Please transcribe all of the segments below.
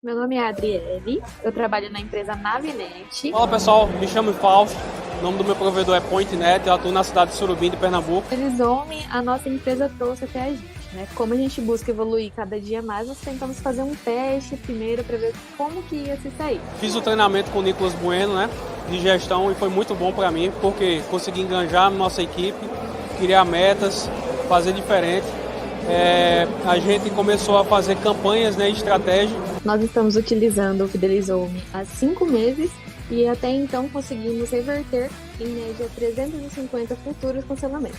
Meu nome é Adriele, eu trabalho na empresa Navinet. Fala pessoal, me chamo Fausto, o nome do meu provedor é PointNet, eu atuo na cidade de Surubim, de Pernambuco. Elisome, a nossa empresa trouxe até a gente, né? Como a gente busca evoluir cada dia mais, nós tentamos fazer um teste primeiro para ver como que ia se sair. Fiz o treinamento com o Nicolas Bueno, né, de gestão, e foi muito bom para mim, porque consegui enganjar nossa equipe, criar metas, fazer diferente. A gente começou a fazer campanhas, né, estratégia. Nós estamos utilizando o Fidelizome há 5 meses e até então conseguimos reverter em média 350 futuros cancelamentos.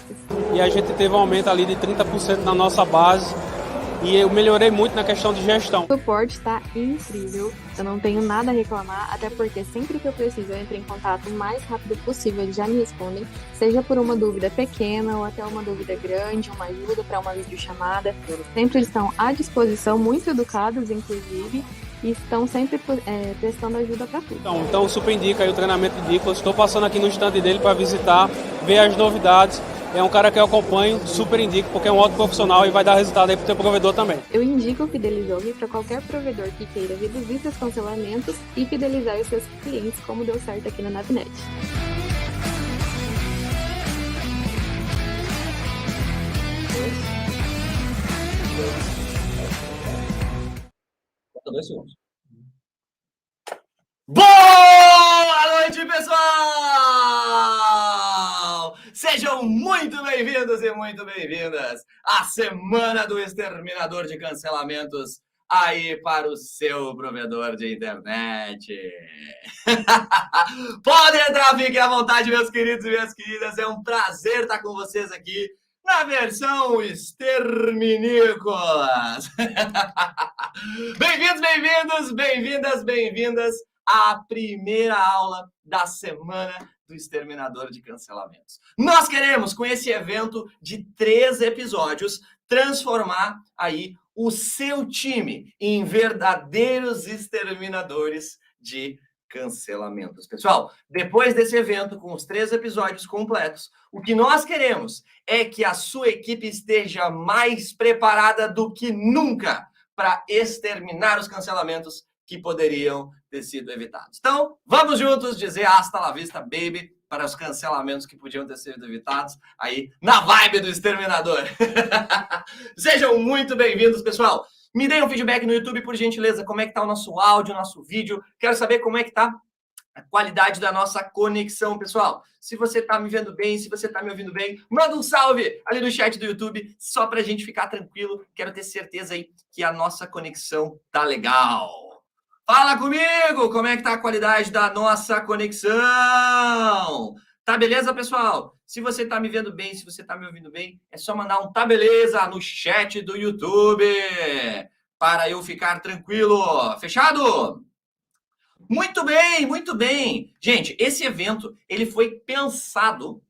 E a gente teve um aumento ali de 30% na nossa base. E eu melhorei muito na questão de gestão. O suporte está incrível, eu não tenho nada a reclamar, até porque sempre que eu preciso eu entro em contato o mais rápido possível, eles já me respondem, seja por uma dúvida pequena ou até uma dúvida grande, uma ajuda para uma videochamada. Sempre eles estão à disposição, muito educados inclusive, e estão sempre prestando ajuda para tudo. Então super indica aí o treinamento de Nicolas. Estou passando aqui no stand dele para visitar, ver as novidades. É um cara que eu acompanho, super indico, porque é um ótimo profissional e vai dar resultado aí para o teu provedor também. Eu indico o Fidelizome para qualquer provedor que queira reduzir seus cancelamentos e fidelizar os seus clientes, como deu certo aqui na Navinet. Boa noite, pessoal! Sejam muito bem-vindos e muito bem-vindas à Semana do Exterminador de Cancelamentos aí para o seu provedor de internet. Podem entrar, fiquem à vontade, meus queridos e minhas queridas. É um prazer estar com vocês aqui na versão Exterminícolas. Bem-vindos, bem-vindos, bem-vindas, bem-vindas à primeira aula da Semana do Exterminador de Cancelamentos. Nós queremos, com esse evento de 3 episódios, transformar aí o seu time em verdadeiros exterminadores de cancelamentos. Pessoal, depois desse evento, com os 3 episódios completos, o que nós queremos é que a sua equipe esteja mais preparada do que nunca para exterminar os cancelamentos que poderiam ter sido evitados. Então, vamos juntos dizer hasta la vista, baby, para os cancelamentos que podiam ter sido evitados aí na vibe do exterminador. Sejam muito bem-vindos, pessoal. Me deem um feedback no YouTube, por gentileza, como é que tá o nosso áudio, o nosso vídeo. Quero saber como é que tá a qualidade da nossa conexão, pessoal. Se você tá me vendo bem, se você tá me ouvindo bem, manda um salve ali no chat do YouTube, só pra gente ficar tranquilo. Quero ter certeza aí que a nossa conexão tá legal. Fala comigo, como é que tá a qualidade da nossa conexão? Tá beleza, pessoal? Se você tá me vendo bem, se você tá me ouvindo bem, é só mandar um tá beleza no chat do YouTube para eu ficar tranquilo. Fechado? Muito bem, muito bem. Gente, esse evento, ele foi pensado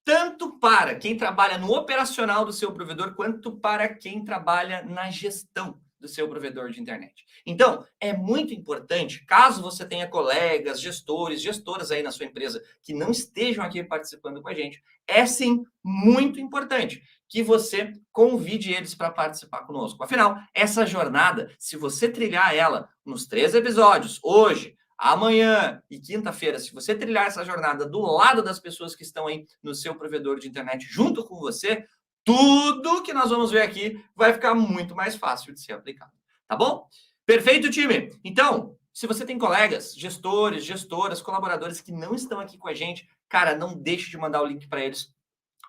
tanto para quem trabalha no operacional do seu provedor, quanto para quem trabalha na gestão do seu provedor de internet. Então, é muito importante, caso você tenha colegas, gestores, gestoras aí na sua empresa que não estejam aqui participando com a gente, é sim muito importante que você convide eles para participar conosco. Afinal, essa jornada, se você trilhar ela nos 3 episódios, hoje, amanhã e quinta-feira, se você trilhar essa jornada do lado das pessoas que estão aí no seu provedor de internet junto com você, tudo que nós vamos ver aqui vai ficar muito mais fácil de ser aplicado. Tá bom? Perfeito, time? Então, se você tem colegas, gestores, gestoras, colaboradores que não estão aqui com a gente, cara, não deixe de mandar o link para eles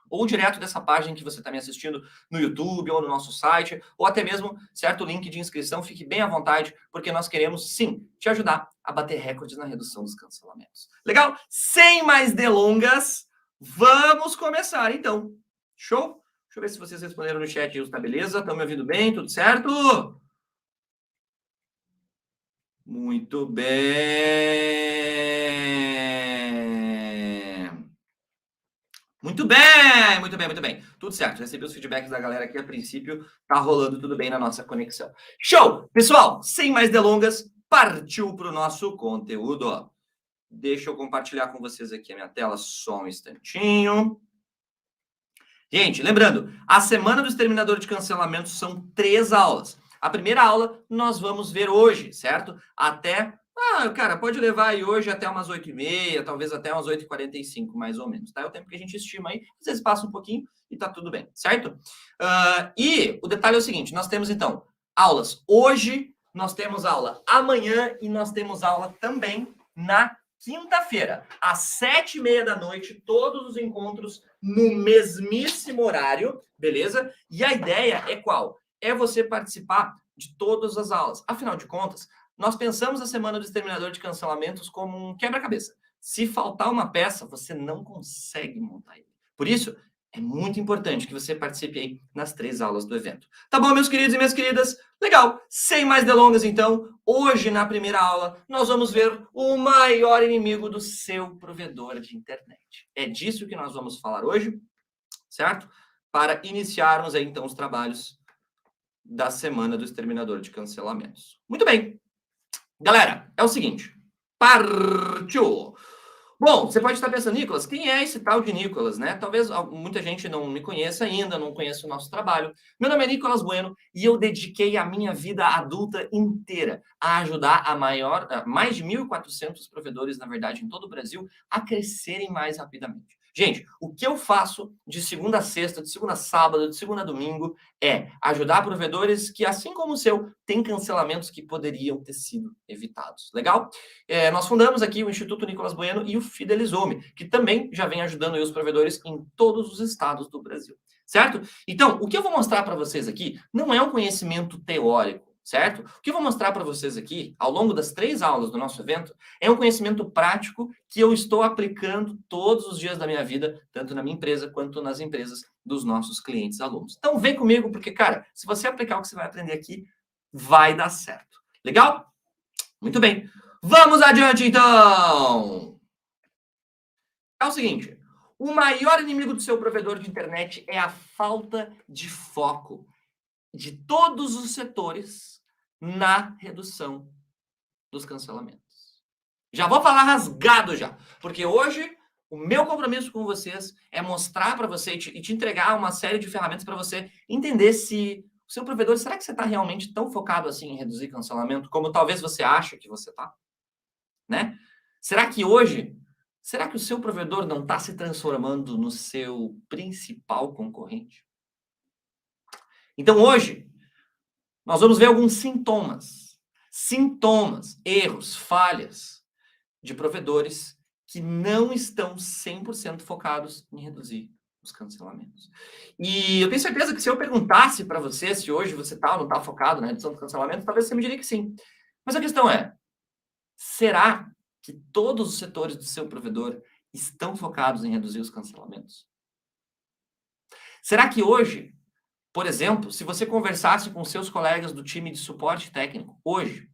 ou direto dessa página que você está me assistindo no YouTube ou no nosso site, ou até mesmo certo link de inscrição, fique bem à vontade, porque nós queremos, sim, te ajudar a bater recordes na redução dos cancelamentos. Legal? Sem mais delongas, vamos começar, então. Show? Deixa eu ver se vocês responderam no chat, tá beleza? Estão me ouvindo bem? Tudo certo? Muito bem! Muito bem, muito bem, muito bem. Tudo certo, recebi os feedbacks da galera aqui, a princípio tá rolando tudo bem na nossa conexão. Show! Pessoal, sem mais delongas, partiu para o nosso conteúdo. Deixa eu compartilhar com vocês aqui a minha tela só um instantinho. Gente, lembrando, a Semana do Exterminador de Cancelamentos são 3 aulas. A primeira aula nós vamos ver hoje, certo? Cara, pode levar aí hoje até umas 8h30, talvez até umas 8h45, mais ou menos, tá? É o tempo que a gente estima aí. Às vezes passa um pouquinho e tá tudo bem, certo? E o detalhe é o seguinte, nós temos, então, aulas hoje, nós temos aula amanhã e nós temos aula também na quinta-feira, às 7h30 da noite, todos os encontros no mesmíssimo horário, beleza? E a ideia é qual? É você participar de todas as aulas. Afinal de contas, nós pensamos a semana do Exterminador de Cancelamentos como um quebra-cabeça. Se faltar uma peça, você não consegue montar ele. Por isso, é muito importante que você participe aí nas 3 aulas do evento. Tá bom, meus queridos e minhas queridas? Legal! Sem mais delongas, então, hoje na primeira aula, nós vamos ver o maior inimigo do seu provedor de internet. É disso que nós vamos falar hoje, certo? Para iniciarmos aí, então, os trabalhos da semana do Exterminador de Cancelamentos. Muito bem! Galera, é o seguinte. Partiu! Bom, você pode estar pensando, Nicolas, quem é esse tal de Nicolas, né? Talvez muita gente não me conheça ainda, não conheça o nosso trabalho. Meu nome é Nicolas Bueno e eu dediquei a minha vida adulta inteira a ajudar mais de 1.400 provedores, na verdade, em todo o Brasil, a crescerem mais rapidamente. Gente, o que eu faço de segunda a sexta, de segunda a sábado, de segunda a domingo, é ajudar provedores que, assim como o seu, têm cancelamentos que poderiam ter sido evitados. Legal? Nós fundamos aqui o Instituto Nicolas Bueno e o Fidelizou-me, que também já vem ajudando os provedores em todos os estados do Brasil. Certo? Então, o que eu vou mostrar para vocês aqui não é um conhecimento teórico, certo? O que eu vou mostrar para vocês aqui, ao longo das 3 aulas do nosso evento, é um conhecimento prático que eu estou aplicando todos os dias da minha vida, tanto na minha empresa quanto nas empresas dos nossos clientes e alunos. Então, vem comigo, porque, cara, se você aplicar o que você vai aprender aqui, vai dar certo. Legal? Muito bem. Vamos adiante, então! É o seguinte, o maior inimigo do seu provedor de internet é a falta de foco de todos os setores na redução dos cancelamentos. Já vou falar rasgado já, porque hoje o meu compromisso com vocês é mostrar para você e te entregar uma série de ferramentas para você entender se o seu provedor, será que você está realmente tão focado assim em reduzir cancelamento como talvez você ache que você está? Né? Será que o seu provedor não está se transformando no seu principal concorrente? Então, hoje, nós vamos ver alguns sintomas, erros, falhas de provedores que não estão 100% focados em reduzir os cancelamentos. E eu tenho certeza que se eu perguntasse para você se hoje você está ou não está focado na redução dos cancelamentos, talvez você me diria que sim. Mas a questão é, será que todos os setores do seu provedor estão focados em reduzir os cancelamentos? Será que hoje, por exemplo, se você conversasse com seus colegas do time de suporte técnico, hoje,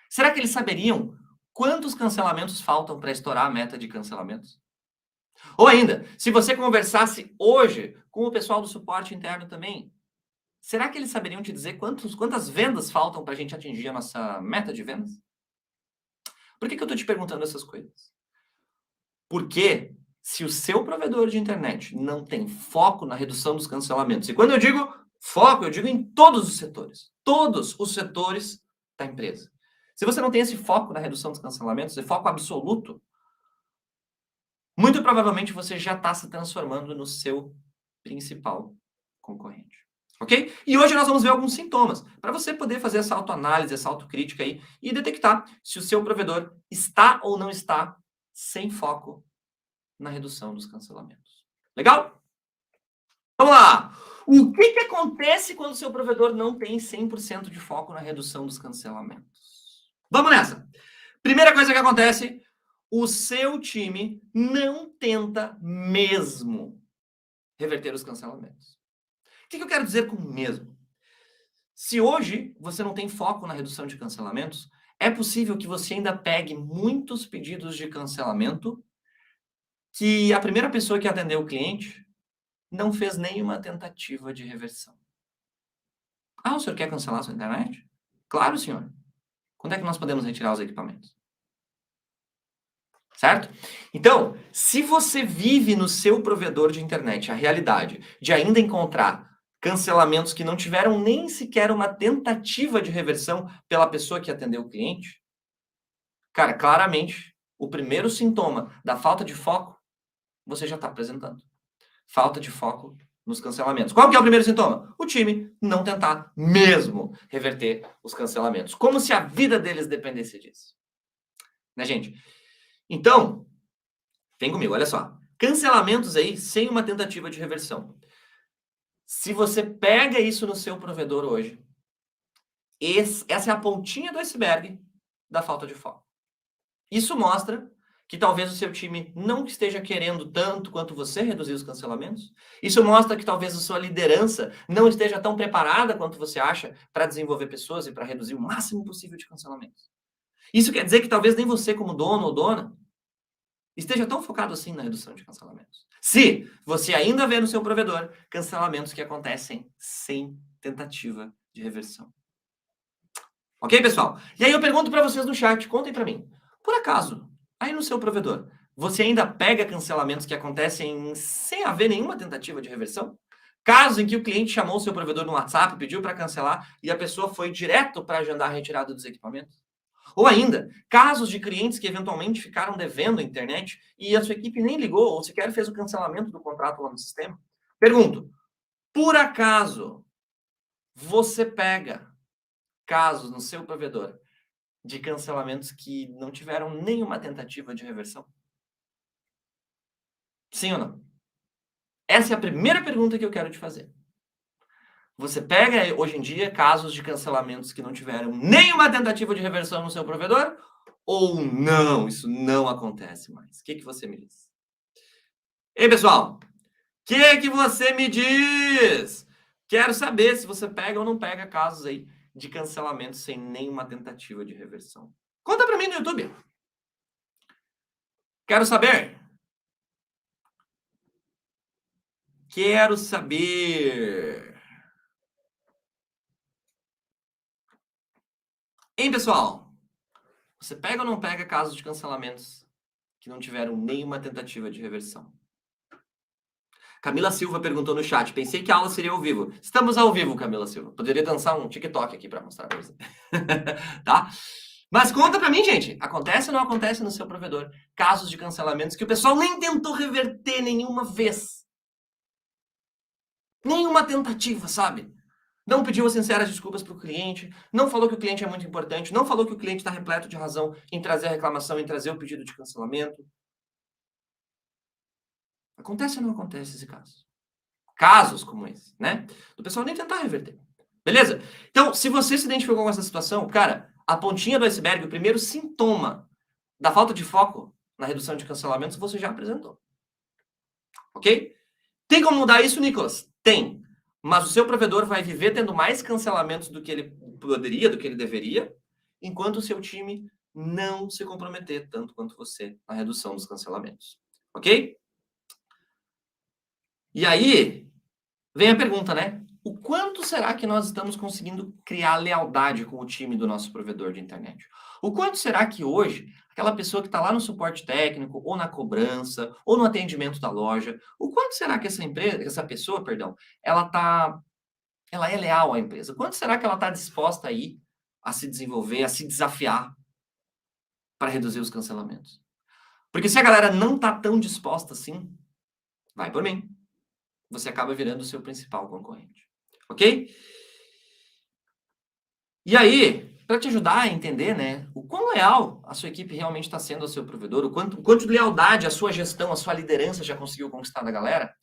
será que eles saberiam quantos cancelamentos faltam para estourar a meta de cancelamentos? Ou ainda, se você conversasse hoje com o pessoal do suporte interno também, será que eles saberiam te dizer quantas vendas faltam para a gente atingir a nossa meta de vendas? Por que eu estou te perguntando essas coisas? Porque se o seu provedor de internet não tem foco na redução dos cancelamentos, e quando eu digo foco, eu digo em todos os setores da empresa. Se você não tem esse foco na redução dos cancelamentos, esse foco absoluto, muito provavelmente você já está se transformando no seu principal concorrente. Ok? E hoje nós vamos ver alguns sintomas, para você poder fazer essa autoanálise, essa autocrítica aí, e detectar se o seu provedor está ou não está sem foco na redução dos cancelamentos. Legal? Vamos lá! O que acontece quando o seu provedor não tem 100% de foco na redução dos cancelamentos? Vamos nessa! Primeira coisa que acontece, o seu time não tenta mesmo reverter os cancelamentos. O que eu quero dizer com mesmo? Se hoje você não tem foco na redução de cancelamentos, é possível que você ainda pegue muitos pedidos de cancelamento que a primeira pessoa que atendeu o cliente não fez nenhuma tentativa de reversão. Ah, o senhor quer cancelar a sua internet? Claro, senhor. Quando é que nós podemos retirar os equipamentos? Certo? Então, se você vive no seu provedor de internet a realidade de ainda encontrar cancelamentos que não tiveram nem sequer uma tentativa de reversão pela pessoa que atendeu o cliente, cara, claramente, o primeiro sintoma da falta de foco, você já está apresentando. Falta de foco nos cancelamentos. Qual que é o primeiro sintoma? O time não tentar mesmo reverter os cancelamentos. Como se a vida deles dependesse disso. Né, gente? Então, vem comigo, olha só. Cancelamentos aí sem uma tentativa de reversão. Se você pega isso no seu provedor hoje, essa é a pontinha do iceberg da falta de foco. Isso mostra que talvez o seu time não esteja querendo tanto quanto você reduzir os cancelamentos. Isso mostra que talvez a sua liderança não esteja tão preparada quanto você acha para desenvolver pessoas e para reduzir o máximo possível de cancelamentos. Isso quer dizer que talvez nem você, como dono ou dona, esteja tão focado assim na redução de cancelamentos. Se você ainda vê no seu provedor cancelamentos que acontecem sem tentativa de reversão. Ok, pessoal? E aí eu pergunto para vocês no chat, contem para mim. Por acaso, aí no seu provedor, você ainda pega cancelamentos que acontecem sem haver nenhuma tentativa de reversão? Caso em que o cliente chamou o seu provedor no WhatsApp, pediu para cancelar e a pessoa foi direto para agendar a retirada dos equipamentos? Ou ainda, casos de clientes que eventualmente ficaram devendo a internet e a sua equipe nem ligou ou sequer fez o cancelamento do contrato lá no sistema? Pergunto, por acaso, você pega casos no seu provedor de cancelamentos que não tiveram nenhuma tentativa de reversão? Sim ou não? Essa é a primeira pergunta que eu quero te fazer. Você pega, hoje em dia, casos de cancelamentos que não tiveram nenhuma tentativa de reversão no seu provedor? Ou não, isso não acontece mais? O que você me diz? Ei, pessoal, o que você me diz? Quero saber se você pega ou não pega casos aí de cancelamento sem nenhuma tentativa de reversão. Conta pra mim no YouTube. Quero saber. Quero saber. Hein, pessoal? Você pega ou não pega casos de cancelamentos que não tiveram nenhuma tentativa de reversão? Camila Silva perguntou no chat. Pensei que a aula seria ao vivo. Estamos ao vivo, Camila Silva. Poderia dançar um TikTok aqui para mostrar pra você. Tá? Mas conta pra mim, gente. Acontece ou não acontece no seu provedor casos de cancelamentos que o pessoal nem tentou reverter nenhuma vez? Nenhuma tentativa, sabe? Não pediu as sinceras desculpas para o cliente, não falou que o cliente é muito importante, não falou que o cliente está repleto de razão em trazer a reclamação, em trazer o pedido de cancelamento. Acontece ou não acontece esse caso? Casos como esse, né? Do pessoal nem tentar reverter. Beleza? Então, se você se identificou com essa situação, cara, a pontinha do iceberg, o primeiro sintoma da falta de foco na redução de cancelamentos, você já apresentou. Ok? Tem como mudar isso, Nicolas? Tem. Mas o seu provedor vai viver tendo mais cancelamentos do que ele poderia, do que ele deveria, enquanto o seu time não se comprometer tanto quanto você na redução dos cancelamentos. Ok? E aí, vem a pergunta, né? O quanto será que nós estamos conseguindo criar lealdade com o time do nosso provedor de internet? O quanto será que hoje, aquela pessoa que está lá no suporte técnico, ou na cobrança, ou no atendimento da loja, o quanto será que essa pessoa, ela é leal à empresa? Quanto será que ela está disposta a ir a se desenvolver, a se desafiar para reduzir os cancelamentos? Porque se a galera não está tão disposta assim, vai por mim. Você acaba virando o seu principal concorrente. Ok? E aí, para te ajudar a entender, né, o quão leal a sua equipe realmente está sendo ao seu provedor, o quanto de lealdade a sua gestão, a sua liderança já conseguiu conquistar da galera,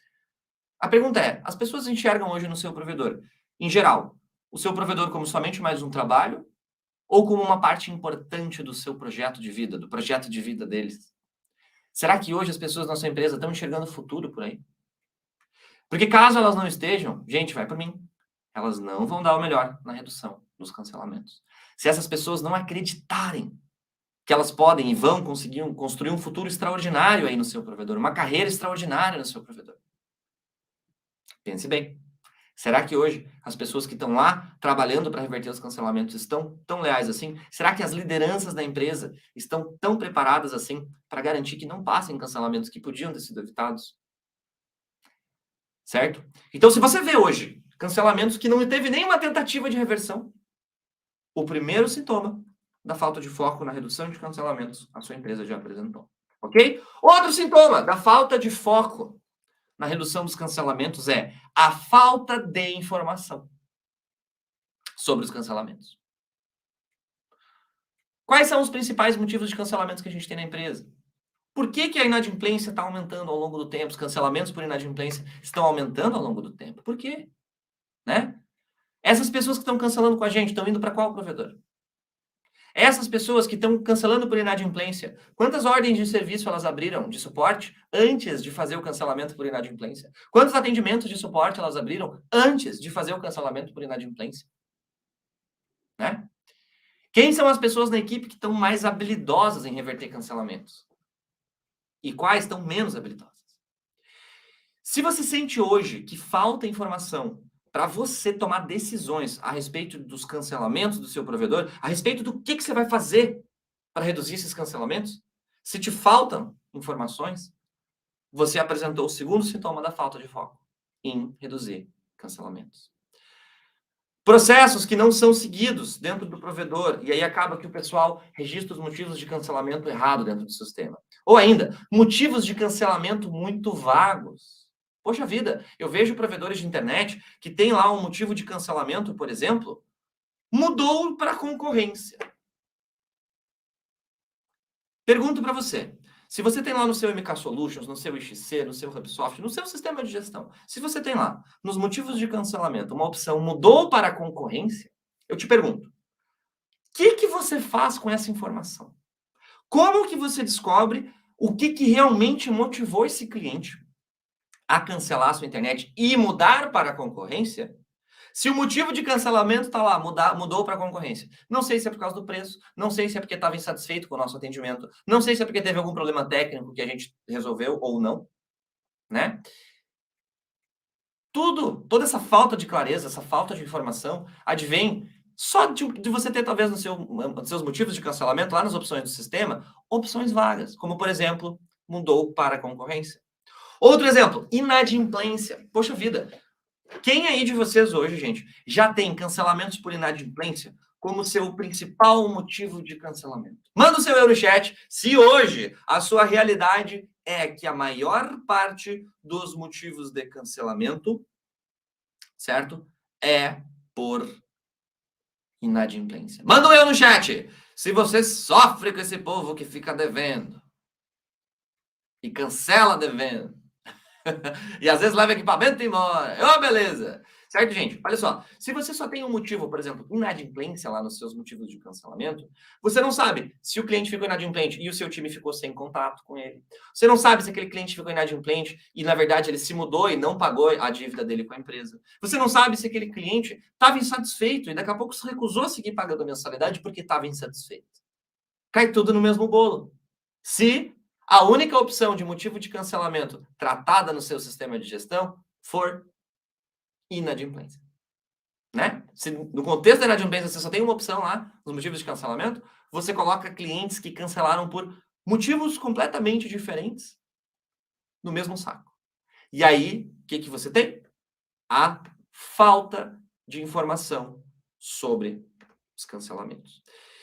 a pergunta é, as pessoas enxergam hoje no seu provedor, em geral, o seu provedor como somente mais um trabalho ou como uma parte importante do seu projeto de vida, do projeto de vida deles? Será que hoje as pessoas na sua empresa estão enxergando o futuro por aí? Porque caso elas não estejam, gente, vai por mim, elas não vão dar o melhor na redução dos cancelamentos. Se essas pessoas não acreditarem que elas podem e vão conseguir construir um futuro extraordinário aí no seu provedor, uma carreira extraordinária no seu provedor. Pense bem. Será que hoje as pessoas que estão lá trabalhando para reverter os cancelamentos estão tão leais assim? Será que as lideranças da empresa estão tão preparadas assim para garantir que não passem cancelamentos que podiam ter sido evitados? Certo? Então, se você vê hoje Cancelamentos que não teve nenhuma tentativa de reversão. O primeiro sintoma da falta de foco na redução de cancelamentos a sua empresa já apresentou. Ok? Outro sintoma da falta de foco na redução dos cancelamentos é a falta de informação sobre os cancelamentos. Quais são os principais motivos de cancelamentos que a gente tem na empresa? Por que a inadimplência está aumentando ao longo do tempo? Os cancelamentos por inadimplência estão aumentando ao longo do tempo. Por quê? Né? Essas pessoas que estão cancelando com a gente estão indo para qual provedor? Essas pessoas que estão cancelando por inadimplência, quantas ordens de serviço elas abriram de suporte antes de fazer o cancelamento por inadimplência? Quantos atendimentos de suporte elas abriram antes de fazer o cancelamento por inadimplência? Né? Quem são as pessoas na equipe que estão mais habilidosas em reverter cancelamentos? E quais estão menos habilidosas? Se você sente hoje que falta informação para você tomar decisões a respeito dos cancelamentos do seu provedor, a respeito do que você vai fazer para reduzir esses cancelamentos, se te faltam informações, você apresentou o segundo sintoma da falta de foco em reduzir cancelamentos. Processos que não são seguidos dentro do provedor, e aí acaba que o pessoal registra os motivos de cancelamento errado dentro do sistema. Ou ainda, motivos de cancelamento muito vagos. Poxa vida, eu vejo provedores de internet que tem lá um motivo de cancelamento, por exemplo, mudou para concorrência. Pergunto para você, se você tem lá no seu MK Solutions, no seu IXC, no seu HubSoft, no seu sistema de gestão, se você tem lá, nos motivos de cancelamento, uma opção mudou para concorrência, eu te pergunto, o que você faz com essa informação? Como que você descobre o que realmente motivou esse cliente a cancelar a sua internet e mudar para a concorrência? Se o motivo de cancelamento está lá, mudou para a concorrência. Não sei se é por causa do preço, não sei se é porque estava insatisfeito com o nosso atendimento, não sei se é porque teve algum problema técnico que a gente resolveu ou não, né? Toda essa falta de clareza, essa falta de informação, advém só de você ter, talvez, nos seus motivos de cancelamento, lá nas opções do sistema, opções vagas, como, por exemplo, mudou para a concorrência. Outro exemplo, inadimplência. Poxa vida, quem aí de vocês hoje, gente, já tem cancelamentos por inadimplência como seu principal motivo de cancelamento? Manda o seu Eurochat se hoje a sua realidade é que a maior parte dos motivos de cancelamento, certo, é por inadimplência. Manda um eu no chat se você sofre com esse povo que fica devendo e cancela devendo. E às vezes leva equipamento embora. Ô, beleza. Certo, gente? Olha só. Se você só tem um motivo, por exemplo, inadimplência lá nos seus motivos de cancelamento, você não sabe se o cliente ficou inadimplente e o seu time ficou sem contato com ele. Você não sabe se aquele cliente ficou inadimplente e, na verdade, ele se mudou e não pagou a dívida dele com a empresa. Você não sabe se aquele cliente estava insatisfeito e daqui a pouco se recusou a seguir pagando a mensalidade porque estava insatisfeito. Cai tudo no mesmo bolo. Se a única opção de motivo de cancelamento tratada no seu sistema de gestão for inadimplência, né? Se no contexto da inadimplência você só tem uma opção lá, nos motivos de cancelamento, você coloca clientes que cancelaram por motivos completamente diferentes no mesmo saco. E aí, o que você tem? A falta de informação sobre os cancelamentos.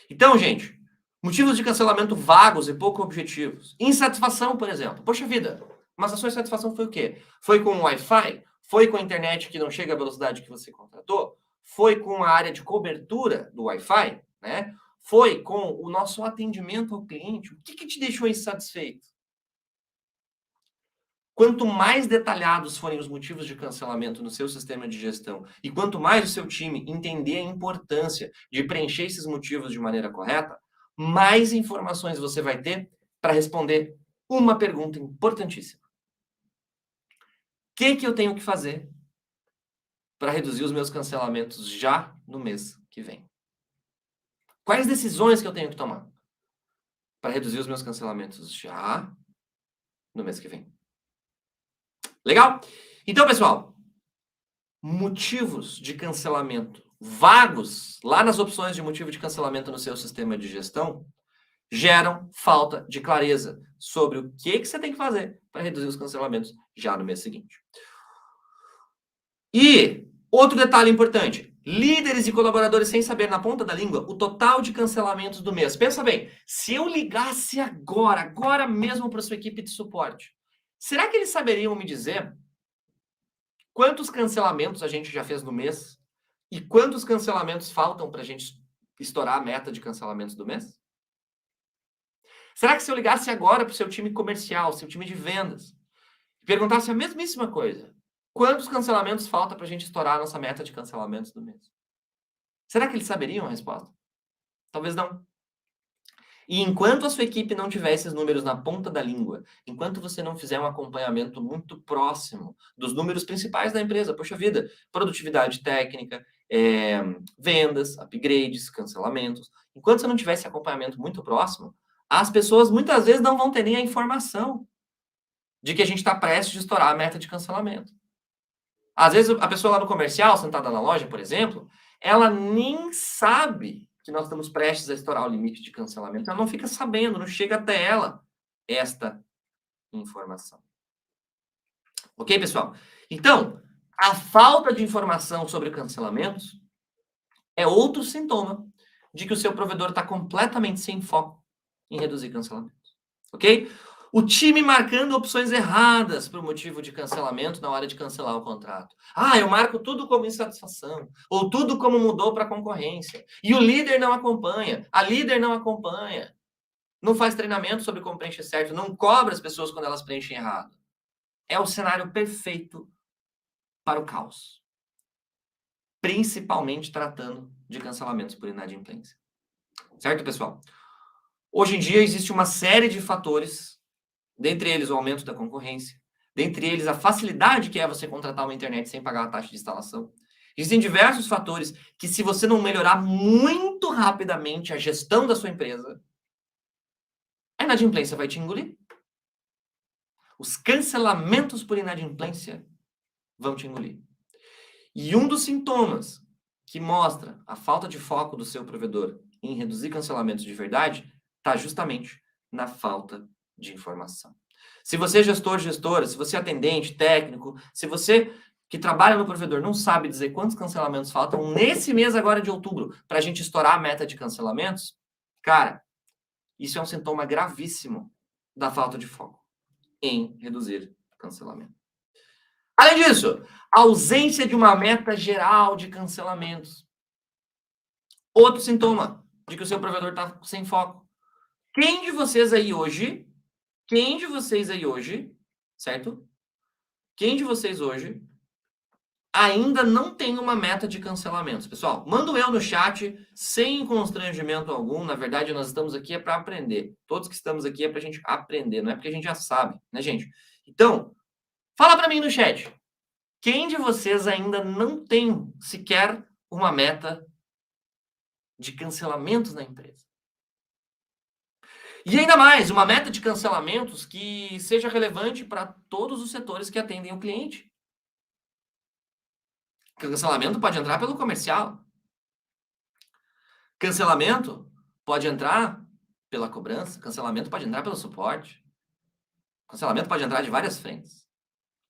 Então, gente, motivos de cancelamento vagos e pouco objetivos. Insatisfação, por exemplo. Poxa vida, mas a sua insatisfação foi o quê? Foi com o Wi-Fi? Foi com a internet que não chega à velocidade que você contratou? Foi com a área de cobertura do Wi-Fi? Né? Foi com o nosso atendimento ao cliente? O que te deixou insatisfeito? Quanto mais detalhados forem os motivos de cancelamento no seu sistema de gestão e quanto mais o seu time entender a importância de preencher esses motivos de maneira correta, mais informações você vai ter para responder uma pergunta importantíssima. O que eu tenho que fazer para reduzir os meus cancelamentos já no mês que vem? Quais decisões que eu tenho que tomar para reduzir os meus cancelamentos já no mês que vem? Legal? Então, pessoal, motivos de cancelamento vagos lá nas opções de motivo de cancelamento no seu sistema de gestão geram falta de clareza sobre o que você tem que fazer para reduzir os cancelamentos já no mês seguinte. E Outro detalhe importante. Líderes e colaboradores sem saber na ponta da língua o total de cancelamentos do mês. Pensa bem, se eu ligasse agora mesmo para sua equipe de suporte, será que eles saberiam me dizer quantos cancelamentos a gente já fez no mês e quantos cancelamentos faltam para a gente estourar a meta de cancelamentos do mês? Será que se eu ligasse agora para o seu time comercial, seu time de vendas, e perguntasse a mesmíssima coisa, quantos cancelamentos falta para a gente estourar a nossa meta de cancelamentos do mês? Será que eles saberiam a resposta? Talvez não. E enquanto a sua equipe não tiver esses números na ponta da língua, enquanto você não fizer um acompanhamento muito próximo dos números principais da empresa, poxa vida, produtividade técnica, vendas, upgrades, cancelamentos, enquanto você não tiver esse acompanhamento muito próximo, as pessoas muitas vezes não vão ter nem a informação de que a gente está prestes a estourar a meta de cancelamento. Às vezes a pessoa lá no comercial, sentada na loja, por exemplo, ela nem sabe que nós estamos prestes a estourar o limite de cancelamento. Ela não fica sabendo, não chega até ela esta informação. Ok, pessoal? Então, a falta de informação sobre cancelamentos é outro sintoma de que o seu provedor está completamente sem foco em reduzir cancelamentos. Ok? O time marcando opções erradas para o motivo de cancelamento na hora de cancelar o contrato. Eu marco tudo como insatisfação, ou tudo como mudou para a concorrência. E o líder não acompanha, a líder não acompanha. Não faz treinamento sobre como preencher certo, não cobra as pessoas quando elas preenchem errado. É o cenário perfeito para o caos. Principalmente tratando de cancelamentos por inadimplência. Certo, pessoal? Hoje em dia existe uma série de fatores, dentre eles o aumento da concorrência, dentre eles a facilidade que é você contratar uma internet sem pagar a taxa de instalação. Existem diversos fatores que, se você não melhorar muito rapidamente a gestão da sua empresa, a inadimplência vai te engolir. Os cancelamentos por inadimplência vão te engolir. E um dos sintomas que mostra a falta de foco do seu provedor em reduzir cancelamentos de verdade está justamente na falta de informação. Se você é gestor, gestora, se você é atendente, técnico, se você que trabalha no provedor não sabe dizer quantos cancelamentos faltam nesse mês agora de outubro para a gente estourar a meta de cancelamentos, cara, isso é um sintoma gravíssimo da falta de foco em reduzir cancelamento. Além disso, a ausência de uma meta geral de cancelamentos. Outro sintoma de que o seu provedor está sem foco. Quem de vocês aí hoje, certo? Quem de vocês hoje ainda não tem uma meta de cancelamentos? Pessoal, manda um eu no chat, sem constrangimento algum. Na verdade, nós estamos aqui para aprender. Todos que estamos aqui é para a gente aprender, não é porque a gente já sabe, né, gente? Então, fala para mim no chat. Quem de vocês ainda não tem sequer uma meta de cancelamentos na empresa? E ainda mais, uma meta de cancelamentos que seja relevante para todos os setores que atendem o cliente. Cancelamento pode entrar pelo comercial. Cancelamento pode entrar pela cobrança. Cancelamento pode entrar pelo suporte. Cancelamento pode entrar de várias frentes.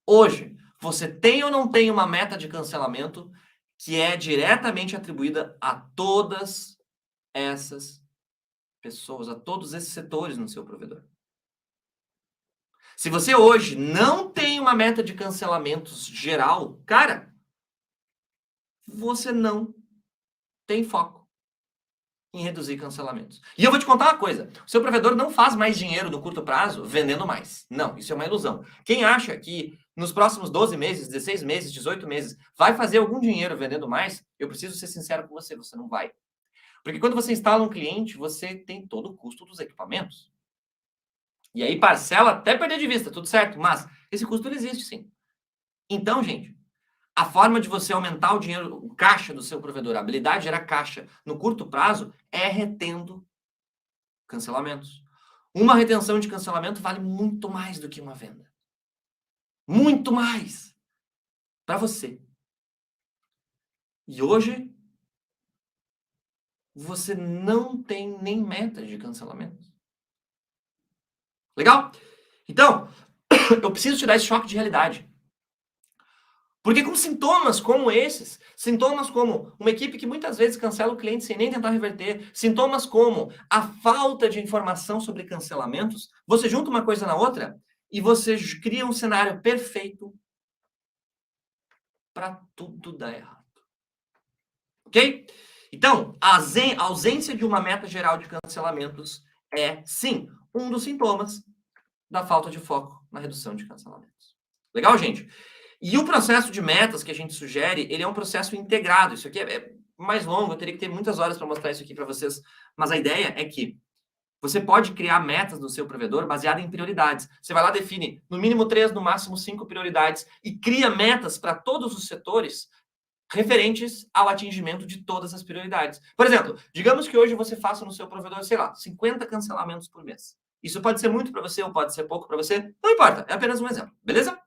Hoje, você tem ou não tem uma meta de cancelamento que é diretamente atribuída a todas essas pessoas, a todos esses setores no seu provedor? Se você hoje não tem uma meta de cancelamentos geral, cara, você não tem foco em reduzir cancelamentos. E eu vou te contar uma coisa, o seu provedor não faz mais dinheiro no curto prazo vendendo mais. Não, isso é uma ilusão. Quem acha que nos próximos 12 meses, 16 meses, 18 meses, vai fazer algum dinheiro vendendo mais, eu preciso ser sincero com você, você não vai. Porque quando você instala um cliente, você tem todo o custo dos equipamentos. E aí parcela até perder de vista, tudo certo, mas esse custo ele existe sim. Então, gente, a forma de você aumentar o dinheiro, o caixa do seu provedor, a habilidade de gerar caixa no curto prazo é retendo cancelamentos. Uma retenção de cancelamento vale muito mais do que uma venda. Muito mais para você. E hoje, você não tem nem meta de cancelamento. Legal? Então, eu preciso te dar esse choque de realidade. Porque com sintomas como esses, sintomas como uma equipe que muitas vezes cancela o cliente sem nem tentar reverter, sintomas como a falta de informação sobre cancelamentos, você junta uma coisa na outra e você cria um cenário perfeito para tudo dar errado. Ok? Então, a ausência de uma meta geral de cancelamentos é, sim, um dos sintomas da falta de foco na redução de cancelamentos. Legal, gente? E o processo de metas que a gente sugere, ele é um processo integrado. Isso aqui é mais longo, eu teria que ter muitas horas para mostrar isso aqui para vocês. Mas a ideia é que você pode criar metas no seu provedor baseada em prioridades. Você vai lá, define no mínimo 3, no máximo 5 prioridades e cria metas para todos os setores referentes ao atingimento de todas as prioridades. Por exemplo, digamos que hoje você faça no seu provedor, sei lá, 50 cancelamentos por mês. Isso pode ser muito para você ou pode ser pouco para você, não importa, é apenas um exemplo, beleza?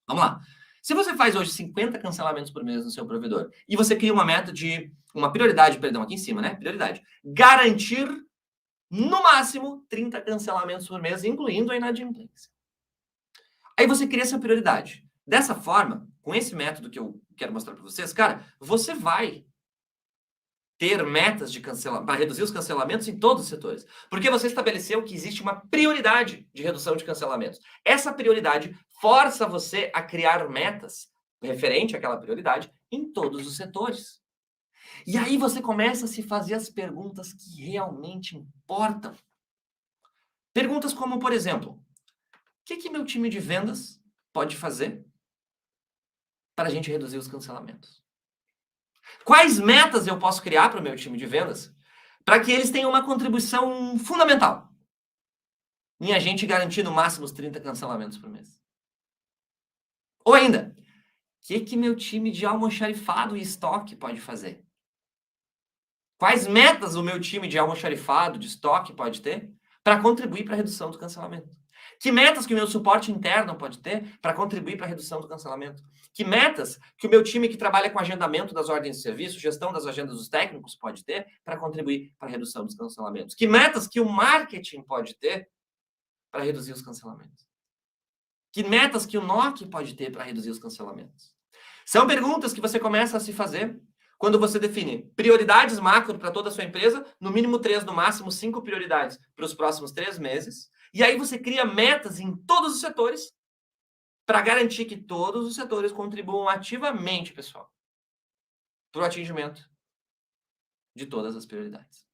Vamos lá. Se você faz hoje 50 cancelamentos por mês no seu provedor e você cria uma meta de, uma prioridade, perdão, aqui em cima, né? Prioridade. Garantir, no máximo, 30 cancelamentos por mês, incluindo a inadimplência. Aí você cria essa prioridade. Dessa forma, com esse método que eu quero mostrar para vocês, cara, você vai ter metas de cancelamento, para reduzir os cancelamentos em todos os setores. Porque você estabeleceu que existe uma prioridade de redução de cancelamentos. Essa prioridade força você a criar metas referente àquela prioridade em todos os setores. E aí você começa a se fazer as perguntas que realmente importam. Perguntas como, por exemplo, o que meu time de vendas pode fazer para a gente reduzir os cancelamentos? Quais metas eu posso criar para o meu time de vendas para que eles tenham uma contribuição fundamental em a gente garantir no máximo os 30 cancelamentos por mês? Ou ainda, o que meu time de almoxarifado e estoque pode fazer? Quais metas o meu time de almoxarifado, de estoque pode ter para contribuir para a redução do cancelamento? Que metas que o meu suporte interno pode ter para contribuir para a redução do cancelamento? Que metas que o meu time que trabalha com agendamento das ordens de serviço, gestão das agendas dos técnicos pode ter para contribuir para a redução dos cancelamentos? Que metas que o marketing pode ter para reduzir os cancelamentos? Que metas que o NOC pode ter para reduzir os cancelamentos? São perguntas que você começa a se fazer quando você define prioridades macro para toda a sua empresa, no mínimo 3, no máximo 5 prioridades para os próximos 3 meses. E aí você cria metas em todos os setores para garantir que todos os setores contribuam ativamente, pessoal, para o atingimento de todas as prioridades.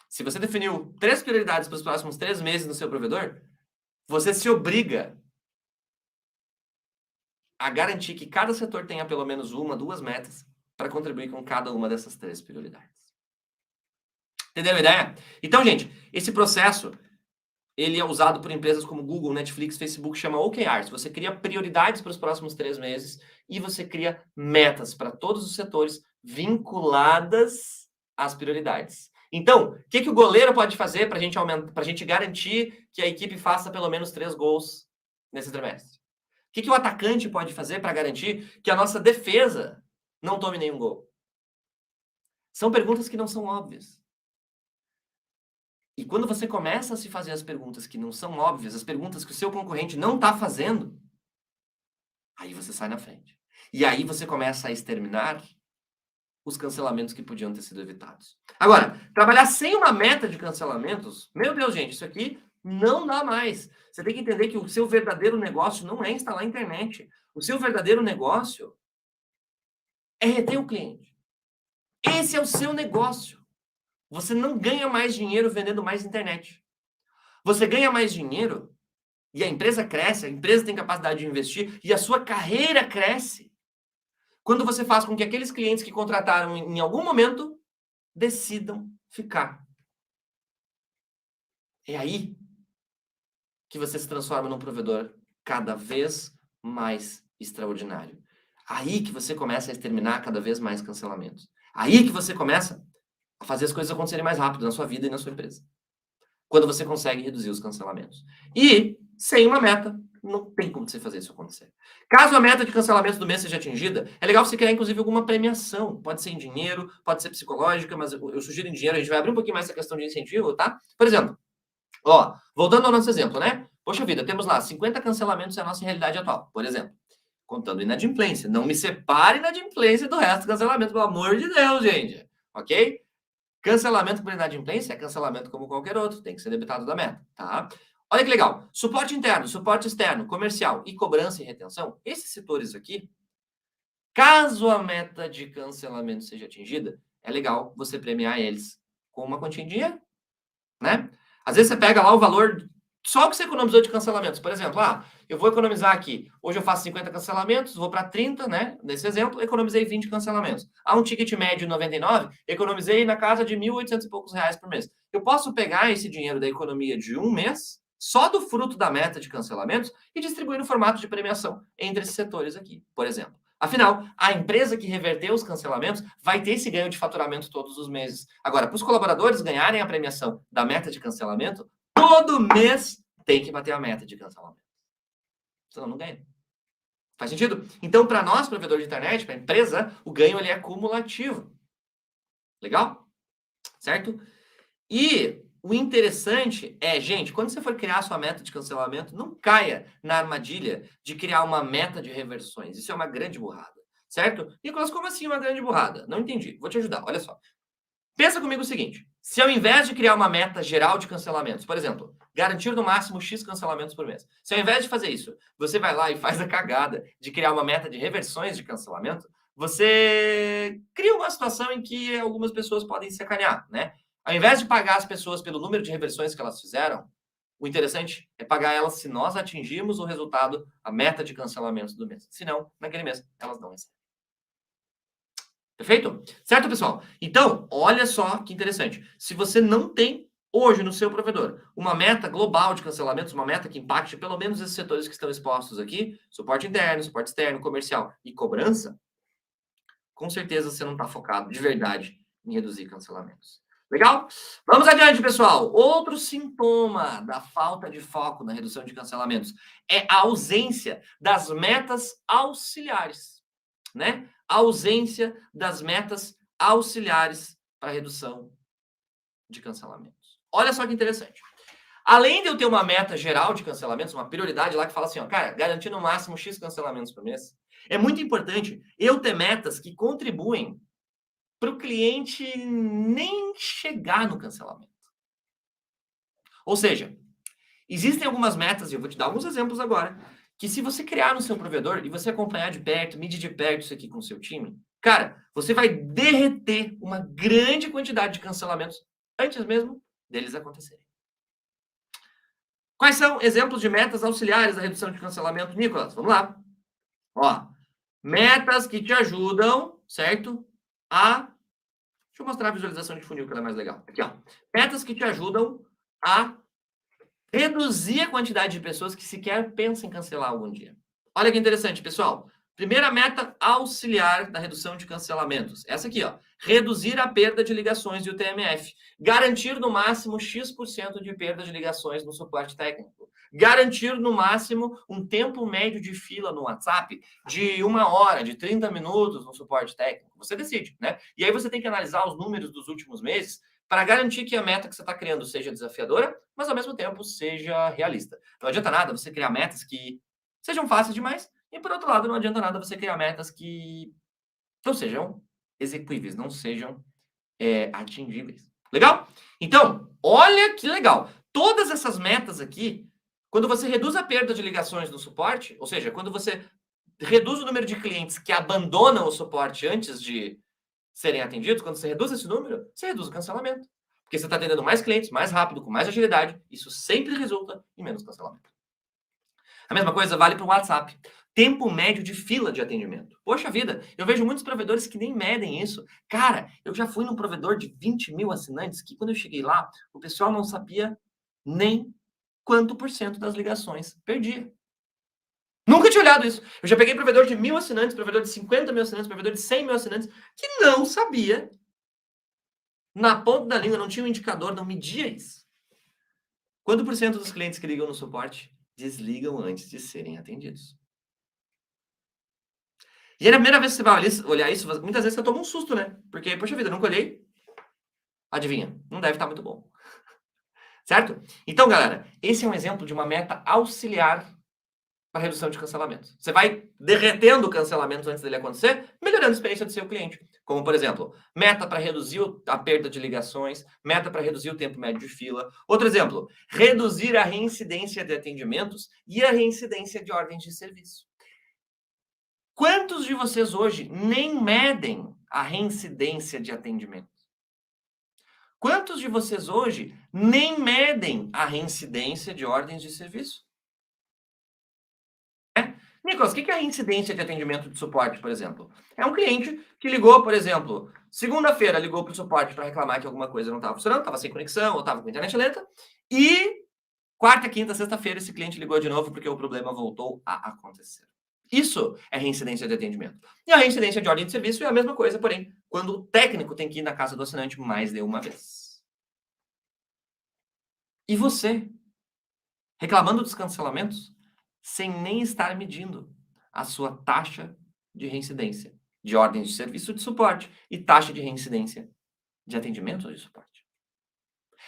Se você definiu 3 prioridades para os próximos 3 meses no seu provedor, você se obriga a garantir que cada setor tenha pelo menos 1, 2 metas para contribuir com cada uma dessas 3 prioridades. Entenderam a ideia? Então, gente, esse processo ele é usado por empresas como Google, Netflix, Facebook, chama OKRs. Você cria prioridades para os próximos 3 meses e você cria metas para todos os setores vinculadas às prioridades. Então, o que o goleiro pode fazer para a gente garantir que a equipe faça pelo menos 3 gols nesse trimestre? O que o atacante pode fazer para garantir que a nossa defesa não tome nenhum gol? São perguntas que não são óbvias. E quando você começa a se fazer as perguntas que não são óbvias, as perguntas que o seu concorrente não está fazendo, aí você sai na frente. E aí você começa a exterminar os cancelamentos que podiam ter sido evitados. Agora, trabalhar sem uma meta de cancelamentos, meu Deus, gente, isso aqui não dá mais. Você tem que entender que o seu verdadeiro negócio não é instalar a internet. O seu verdadeiro negócio é reter o cliente. Esse é o seu negócio. Você não ganha mais dinheiro vendendo mais internet. Você ganha mais dinheiro e a empresa cresce, a empresa tem capacidade de investir e a sua carreira cresce quando você faz com que aqueles clientes que contrataram em algum momento decidam ficar. É aí que você se transforma num provedor cada vez mais extraordinário. Aí que você começa a exterminar cada vez mais cancelamentos. Aí que você começa a fazer as coisas acontecerem mais rápido na sua vida e na sua empresa. Quando você consegue reduzir os cancelamentos. E, sem uma meta, não tem como você fazer isso acontecer. Caso a meta de cancelamento do mês seja atingida, é legal você criar, inclusive, alguma premiação. Pode ser em dinheiro, pode ser psicológica, mas eu sugiro em dinheiro. A gente vai abrir um pouquinho mais essa questão de incentivo, tá? Por exemplo, voltando ao nosso exemplo, né? Poxa vida, temos lá 50 cancelamentos é a nossa realidade atual, por exemplo. contando inadimplência. Não me separe inadimplência do resto do cancelamento, pelo amor de Deus, gente. Ok? Cancelamento por inadimplência é cancelamento como qualquer outro, tem que ser debitado da meta, tá? Olha que legal. Suporte interno, suporte externo, comercial e cobrança e retenção. Esses setores aqui, caso a meta de cancelamento seja atingida, é legal você premiar eles com uma quantia em dinheiro, né? Às vezes você pega lá o valor, só o que você economizou de cancelamentos. Por exemplo, eu vou economizar aqui, hoje eu faço 50 cancelamentos, vou para 30, né? Nesse exemplo, economizei 20 cancelamentos. Há um ticket médio 99, economizei na casa de 1.800 e poucos reais por mês. Eu posso pegar esse dinheiro da economia de um mês, só do fruto da meta de cancelamentos, e distribuir no formato de premiação entre esses setores aqui, por exemplo. Afinal, a empresa que reverteu os cancelamentos vai ter esse ganho de faturamento todos os meses. Agora, para os colaboradores ganharem a premiação da meta de cancelamento, todo mês tem que bater a meta de cancelamento. Senão não ganha. Faz sentido? Então, para nós, provedores de internet, para a empresa, o ganho ele é cumulativo. Legal? Certo? E o interessante é, gente, quando você for criar a sua meta de cancelamento, não caia na armadilha de criar uma meta de reversões. Isso é uma grande burrada, certo? Nicolas, como assim uma grande burrada? Não entendi. Vou te ajudar. Olha só. Pensa comigo o seguinte. Se ao invés de criar uma meta geral de cancelamentos, por exemplo, garantir no máximo X cancelamentos por mês, se ao invés de fazer isso, você vai lá e faz a cagada de criar uma meta de reversões de cancelamento, você cria uma situação em que algumas pessoas podem sacanear, né? Ao invés de pagar as pessoas pelo número de reversões que elas fizeram, o interessante é pagar elas se nós atingirmos o resultado, a meta de cancelamentos do mês. Se não, naquele mês, elas não recebem. Perfeito? Certo, pessoal? Então, olha só que interessante. Se você não tem hoje no seu provedor uma meta global de cancelamentos, uma meta que impacte pelo menos esses setores que estão expostos aqui, suporte interno, suporte externo, comercial e cobrança, com certeza você não está focado de verdade em reduzir cancelamentos. Legal? Vamos adiante, pessoal. Outro sintoma da falta de foco na redução de cancelamentos é a ausência das metas auxiliares, né? A ausência das metas auxiliares para redução de cancelamentos. Olha só que interessante. Além de eu ter uma meta geral de cancelamentos, uma prioridade lá que fala assim, ó, cara, garantir no máximo X cancelamentos por mês, é muito importante eu ter metas que contribuem para o cliente nem chegar no cancelamento. Ou seja, existem algumas metas, e eu vou te dar alguns exemplos agora, que se você criar no seu provedor e você acompanhar de perto, medir de perto isso aqui com o seu time, cara, você vai derreter uma grande quantidade de cancelamentos antes mesmo deles acontecerem. Quais são exemplos de metas auxiliares da redução de cancelamento, Nicolas? Vamos lá. Ó, metas que te ajudam, certo? Deixa eu mostrar a visualização de funil, que ela é mais legal. Aqui, ó. Metas que te ajudam a reduzir a quantidade de pessoas que sequer pensam em cancelar algum dia. Olha que interessante, pessoal. Primeira meta auxiliar da redução de cancelamentos. Essa aqui, ó. Reduzir a perda de ligações de UTMF. Garantir no máximo X% de perda de ligações no suporte técnico. Garantir no máximo um tempo médio de fila no WhatsApp de 1 hora, de 30 minutos no suporte técnico. Você decide, né? E aí você tem que analisar os números dos últimos meses para garantir que a meta que você está criando seja desafiadora, mas ao mesmo tempo seja realista. Não adianta nada você criar metas que sejam fáceis demais, e por outro lado, não adianta nada você criar metas que não sejam execuíveis, não sejam atingíveis. Legal? Então, olha que legal. Todas essas metas aqui, quando você reduz a perda de ligações no suporte, ou seja, quando você reduz o número de clientes que abandonam o suporte antes de serem atendidos, quando você reduz esse número, você reduz o cancelamento. Porque você está atendendo mais clientes, mais rápido, com mais agilidade. Isso sempre resulta em menos cancelamento. A mesma coisa vale para o WhatsApp. Tempo médio de fila de atendimento. Poxa vida, eu vejo muitos provedores que nem medem isso. Cara, eu já fui num provedor de 20 mil assinantes que quando eu cheguei lá, o pessoal não sabia nem quanto % das ligações perdia. Nunca tinha olhado isso. Eu já peguei provedor de 1.000 assinantes, provedor de 50 mil assinantes, provedor de 100 mil assinantes, que não sabia, na ponta da língua, não tinha um indicador, não media isso. Quanto por cento dos clientes que ligam no suporte desligam antes de serem atendidos? E aí, na primeira vez que você vai olhar isso, muitas vezes você toma um susto, né? Porque, poxa vida, nunca olhei. Adivinha, não deve estar muito bom. Certo? Então, galera, esse é um exemplo de uma meta auxiliar para redução de cancelamentos. Você vai derretendo cancelamentos antes dele acontecer, melhorando a experiência do seu cliente. Como, por exemplo, meta para reduzir a perda de ligações, meta para reduzir o tempo médio de fila. Outro exemplo, reduzir a reincidência de atendimentos e a reincidência de ordens de serviço. Quantos de vocês hoje nem medem a reincidência de atendimento? Quantos de vocês hoje nem medem a reincidência de ordens de serviço? Nicolas, o que é a reincidência de atendimento de suporte, por exemplo? É um cliente que ligou, por exemplo, segunda-feira ligou para o suporte para reclamar que alguma coisa não estava funcionando, estava sem conexão ou estava com a internet lenta, e quarta, quinta, sexta-feira esse cliente ligou de novo porque o problema voltou a acontecer. Isso é reincidência de atendimento. E a reincidência de ordem de serviço é a mesma coisa, porém, quando o técnico tem que ir na casa do assinante mais de uma vez. E você, reclamando dos cancelamentos, sem nem estar medindo a sua taxa de reincidência de ordens de serviço de suporte e taxa de reincidência de atendimento de suporte.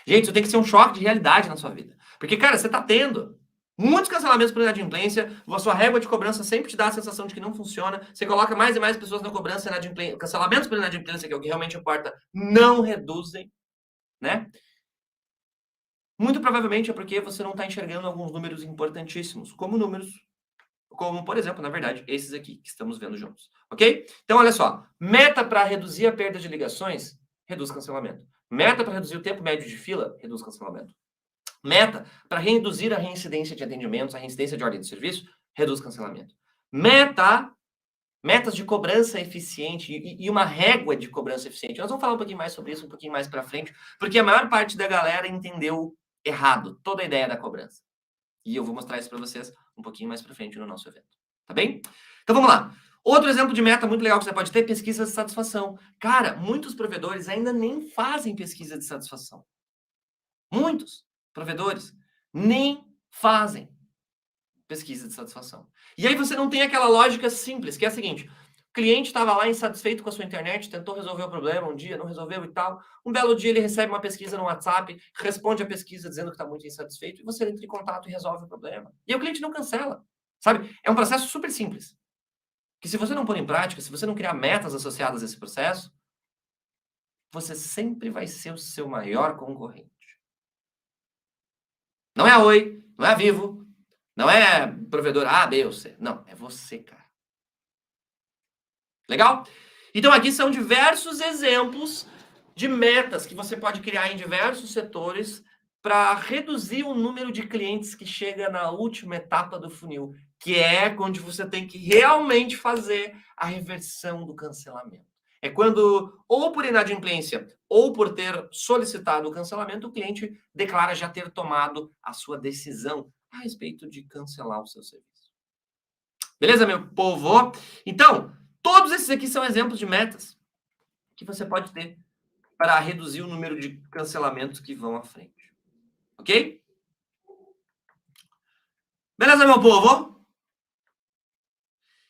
Gente, isso tem que ser um choque de realidade na sua vida. Porque, cara, você está tendo muitos cancelamentos por inadimplência, a sua régua de cobrança sempre te dá a sensação de que não funciona, você coloca mais e mais pessoas na cobrança, cancelamentos por inadimplência, que é o que realmente importa, não reduzem, né? Muito provavelmente é porque você não está enxergando alguns números importantíssimos, como, por exemplo, na verdade, esses aqui que estamos vendo juntos, ok? Então, olha só, meta para reduzir a perda de ligações, reduz cancelamento. Meta para reduzir o tempo médio de fila, reduz cancelamento. Meta para reduzir a reincidência de atendimentos, a reincidência de ordem de serviço, reduz cancelamento. Metas de cobrança eficiente e uma régua de cobrança eficiente. Nós vamos falar um pouquinho mais sobre isso, um pouquinho mais para frente, porque a maior parte da galera entendeu errado toda a ideia da cobrança. E eu vou mostrar isso para vocês um pouquinho mais para frente no nosso evento. Tá bem? Então vamos lá. Outro exemplo de meta muito legal que você pode ter, pesquisa de satisfação. Cara, muitos provedores ainda nem fazem pesquisa de satisfação. Muitos provedores nem fazem pesquisa de satisfação. E aí você não tem aquela lógica simples, que é a seguinte: o cliente estava lá insatisfeito com a sua internet, tentou resolver o problema um dia, não resolveu e tal. Um belo dia ele recebe uma pesquisa no WhatsApp, responde a pesquisa dizendo que está muito insatisfeito, e você entra em contato e resolve o problema. E aí o cliente não cancela, sabe? É um processo super simples, que se você não pôr em prática, se você não criar metas associadas a esse processo, você sempre vai ser o seu maior concorrente. Não é a Oi, não é a Vivo, não é provedor A, B ou C. Não, é você, cara. Legal? Então aqui são diversos exemplos de metas que você pode criar em diversos setores para reduzir o número de clientes que chega na última etapa do funil, que é onde você tem que realmente fazer a reversão do cancelamento. É quando, ou por inadimplência, ou por ter solicitado o cancelamento, o cliente declara já ter tomado a sua decisão a respeito de cancelar o seu serviço. Beleza, meu povo? Então, todos esses aqui são exemplos de metas que você pode ter para reduzir o número de cancelamentos que vão à frente. Ok? Beleza, meu povo?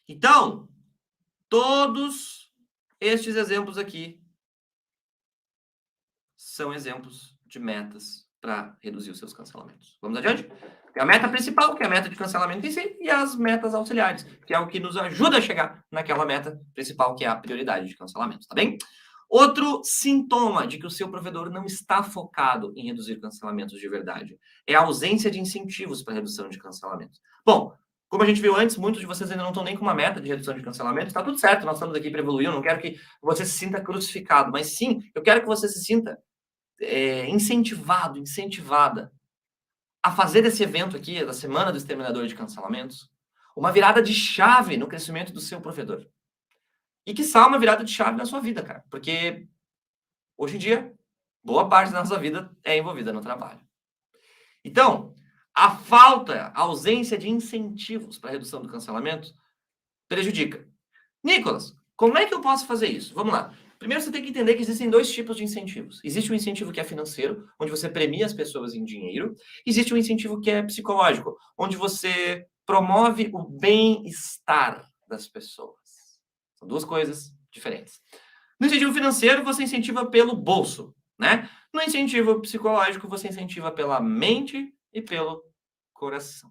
Então, todos estes exemplos aqui são exemplos de metas para reduzir os seus cancelamentos. Vamos adiante? Tem a meta principal, que é a meta de cancelamento em si, e as metas auxiliares, que é o que nos ajuda a chegar naquela meta principal, que é a prioridade de cancelamento, tá bem? Outro sintoma de que o seu provedor não está focado em reduzir cancelamentos de verdade é a ausência de incentivos para redução de cancelamentos. Bom, como a gente viu antes, muitos de vocês ainda não estão nem com uma meta de redução de cancelamentos. Está tudo certo, nós estamos aqui para evoluir. Eu não quero que você se sinta crucificado, mas sim, eu quero que você se sinta incentivada a fazer desse evento aqui, da Semana do Exterminador de Cancelamentos, uma virada de chave no crescimento do seu provedor. E quiçá uma virada de chave na sua vida, cara. Porque, hoje em dia, boa parte da nossa vida é envolvida no trabalho. Então, a ausência de incentivos para a redução do cancelamento prejudica. Nicolas, como é que eu posso fazer isso? Vamos lá. Primeiro, você tem que entender que existem dois tipos de incentivos. Existe um incentivo que é financeiro, onde você premia as pessoas em dinheiro. Existe um incentivo que é psicológico, onde você promove o bem-estar das pessoas. São duas coisas diferentes. No incentivo financeiro, você incentiva pelo bolso, né? No incentivo psicológico, você incentiva pela mente e pelo coração.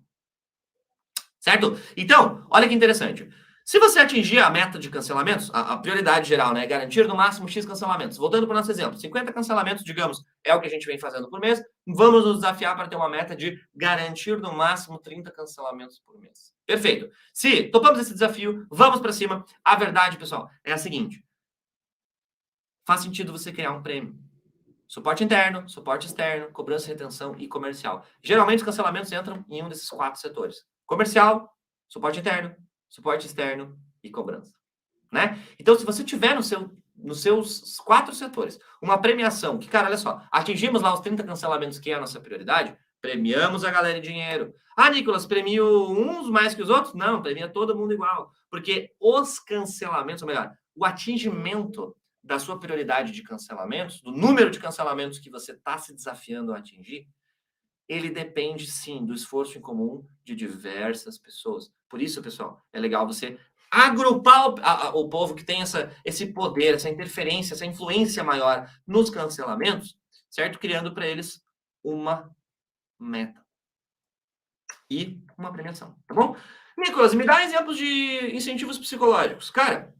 Certo? Então, olha que interessante. Se você atingir a meta de cancelamentos, a prioridade geral, né? Garantir no máximo X cancelamentos. Voltando para o nosso exemplo, 50 cancelamentos, digamos, é o que a gente vem fazendo por mês. Vamos nos desafiar para ter uma meta de garantir no máximo 30 cancelamentos por mês. Perfeito. Se topamos esse desafio, vamos para cima. A verdade, pessoal, é a seguinte. Faz sentido você criar um prêmio. Suporte interno, suporte externo, cobrança, retenção e comercial. Geralmente os cancelamentos entram em um desses 4 setores. Comercial, suporte interno, suporte externo e cobrança. Né? Então, se você tiver nos seus 4 setores uma premiação, que, cara, olha só, atingimos lá os 30 cancelamentos, que é a nossa prioridade, premiamos a galera em dinheiro. Ah, Nicolas, premio uns mais que os outros? Não, premia todo mundo igual. Porque os cancelamentos, ou melhor, o atingimento da sua prioridade de cancelamentos, do número de cancelamentos que você está se desafiando a atingir, ele depende, sim, do esforço em comum de diversas pessoas. Por isso, pessoal, é legal você agrupar o povo que tem esse poder, essa interferência, essa influência maior nos cancelamentos, certo? Criando para eles uma meta e uma premiação, tá bom? Nicolas, me dá exemplos de incentivos psicológicos. Cara,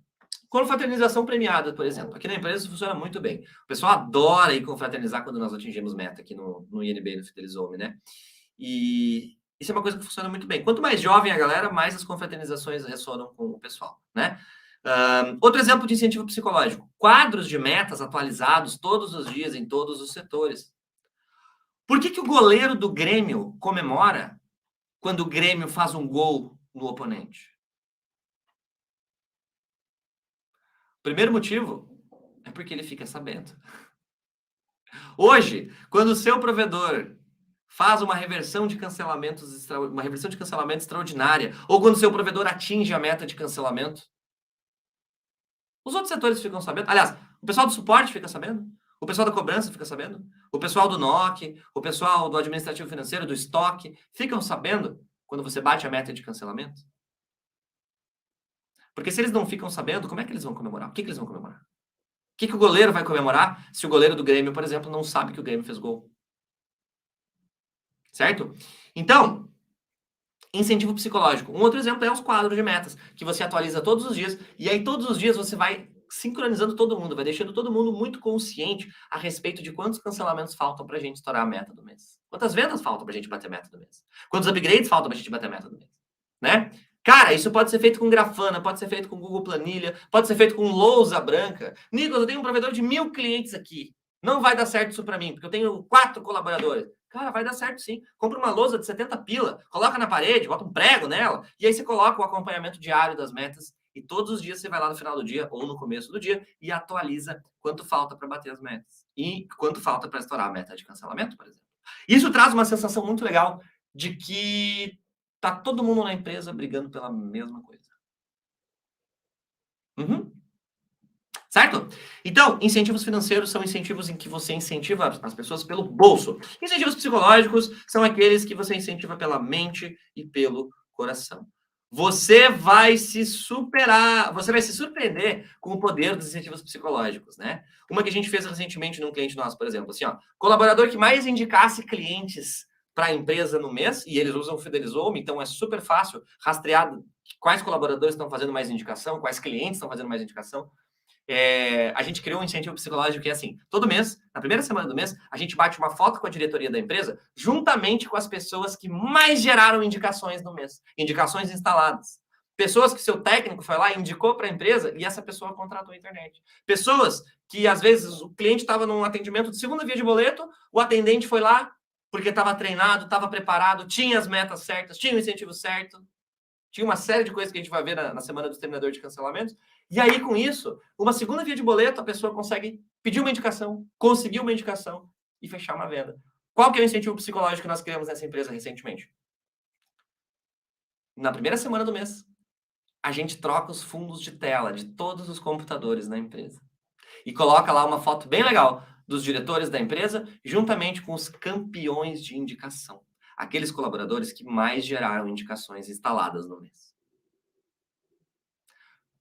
confraternização premiada, por exemplo. Aqui na empresa isso funciona muito bem. O pessoal adora ir confraternizar quando nós atingimos meta aqui no INB, no Fidelizou-me, né? E isso é uma coisa que funciona muito bem. Quanto mais jovem a galera, mais as confraternizações ressonam com o pessoal, né? Outro exemplo de incentivo psicológico. Quadros de metas atualizados todos os dias em todos os setores. Por que o goleiro do Grêmio comemora quando o Grêmio faz um gol no oponente? Primeiro motivo é porque ele fica sabendo. Hoje, quando o seu provedor faz uma reversão de cancelamento extraordinária, ou quando o seu provedor atinge a meta de cancelamento, os outros setores ficam sabendo. Aliás, o pessoal do suporte fica sabendo, o pessoal da cobrança fica sabendo, o pessoal do NOC, o pessoal do administrativo financeiro, do estoque, ficam sabendo quando você bate a meta de cancelamento. Porque se eles não ficam sabendo, como é que eles vão comemorar? O que eles vão comemorar? O que o goleiro vai comemorar se o goleiro do Grêmio, por exemplo, não sabe que o Grêmio fez gol? Certo? Então, incentivo psicológico. Um outro exemplo é os quadros de metas, que você atualiza todos os dias, e aí todos os dias você vai sincronizando todo mundo, vai deixando todo mundo muito consciente a respeito de quantos cancelamentos faltam pra gente estourar a meta do mês. Quantas vendas faltam pra gente bater a meta do mês? Quantos upgrades faltam pra gente bater a meta do mês? Né? Cara, isso pode ser feito com Grafana, pode ser feito com Google Planilha, pode ser feito com lousa branca. Nicolas, eu tenho um provedor de 1000 clientes aqui. Não vai dar certo isso para mim, porque eu tenho 4 colaboradores. Cara, vai dar certo sim. Compra uma lousa de 70 pila, coloca na parede, bota um prego nela, e aí você coloca o acompanhamento diário das metas, e todos os dias você vai lá no final do dia, ou no começo do dia, e atualiza quanto falta para bater as metas. E quanto falta para estourar a meta de cancelamento, por exemplo. Isso traz uma sensação muito legal de que tá todo mundo na empresa brigando pela mesma coisa. Certo? Então, incentivos financeiros são incentivos em que você incentiva as pessoas pelo bolso. Incentivos psicológicos são aqueles que você incentiva pela mente e pelo coração. Você vai se superar, você vai se surpreender com o poder dos incentivos psicológicos, né? Uma que a gente fez recentemente num cliente nosso, por exemplo, assim, ó, colaborador que mais indicasse clientes para a empresa no mês, e eles usam o Fidelizou-me, então é super fácil rastrear quais colaboradores estão fazendo mais indicação, quais clientes estão fazendo mais indicação. A gente criou um incentivo psicológico que é assim, todo mês, na primeira semana do mês, a gente bate uma foto com a diretoria da empresa, juntamente com as pessoas que mais geraram indicações no mês, indicações instaladas. Pessoas que seu técnico foi lá e indicou para a empresa e essa pessoa contratou a internet. Pessoas que, às vezes, o cliente estava num atendimento de segunda via de boleto, o atendente foi lá porque estava treinado, estava preparado, tinha as metas certas, tinha o incentivo certo, tinha uma série de coisas que a gente vai ver na semana do exterminador de cancelamentos. E aí, com isso, uma segunda via de boleto, a pessoa consegue pedir uma indicação, conseguir uma indicação e fechar uma venda. Qual que é o incentivo psicológico que nós criamos nessa empresa recentemente? Na primeira semana do mês, a gente troca os fundos de tela de todos os computadores na empresa. E coloca lá uma foto bem legal dos diretores da empresa, juntamente com os campeões de indicação. Aqueles colaboradores que mais geraram indicações instaladas no mês.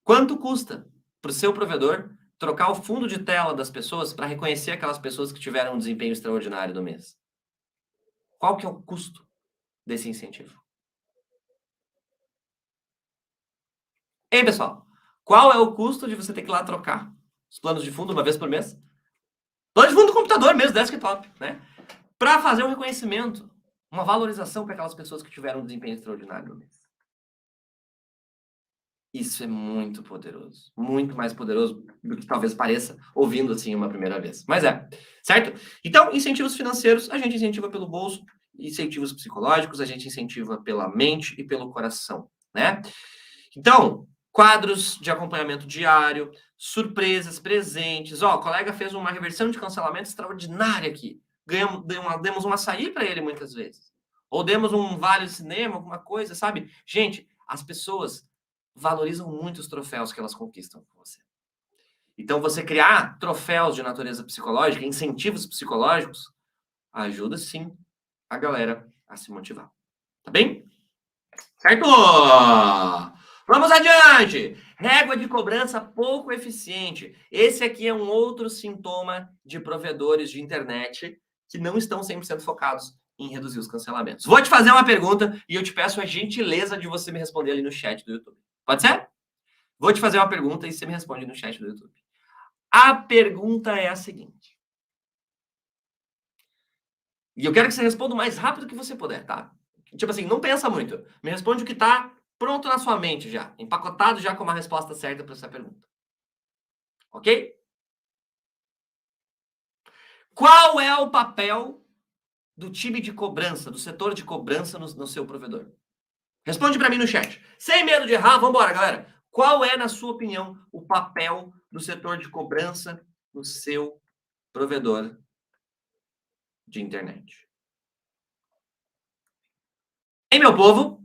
Quanto custa para o seu provedor trocar o fundo de tela das pessoas para reconhecer aquelas pessoas que tiveram um desempenho extraordinário no mês? Qual que é o custo desse incentivo? Hein, pessoal? Qual é o custo de você ter que ir lá trocar os planos de fundo uma vez por mês? Plano de fundo do computador mesmo, desktop, né? Para fazer um reconhecimento, uma valorização para aquelas pessoas que tiveram um desempenho extraordinário no mês. Isso é muito poderoso. Muito mais poderoso do que talvez pareça ouvindo assim uma primeira vez. Mas é, certo? Então, incentivos financeiros, a gente incentiva pelo bolso, incentivos psicológicos, a gente incentiva pela mente e pelo coração, né? Então, quadros de acompanhamento diário, surpresas, presentes. Ó, o colega fez uma reversão de cancelamento extraordinária aqui. Demos um açaí para ele muitas vezes. Ou demos um vale cinema, alguma coisa, sabe? Gente, as pessoas valorizam muito os troféus que elas conquistam com você. Então, você criar troféus de natureza psicológica, incentivos psicológicos, ajuda sim a galera a se motivar. Tá bem? Certo? Vamos adiante! Régua de cobrança pouco eficiente. Esse aqui é um outro sintoma de provedores de internet que não estão 100% focados em reduzir os cancelamentos. Vou te fazer uma pergunta e eu te peço a gentileza de você me responder ali no chat do YouTube. Pode ser? Vou te fazer uma pergunta e você me responde no chat do YouTube. A pergunta é a seguinte. E eu quero que você responda o mais rápido que você puder, tá? Tipo assim, não pensa muito. Me responde o que tá pronto na sua mente já, empacotado já com uma resposta certa para essa pergunta. Ok? Qual é o papel do time de cobrança, do setor de cobrança no seu provedor? Responde para mim no chat. Sem medo de errar, vamos embora, galera. Qual é, na sua opinião, o papel do setor de cobrança no seu provedor de internet? Hein, meu povo?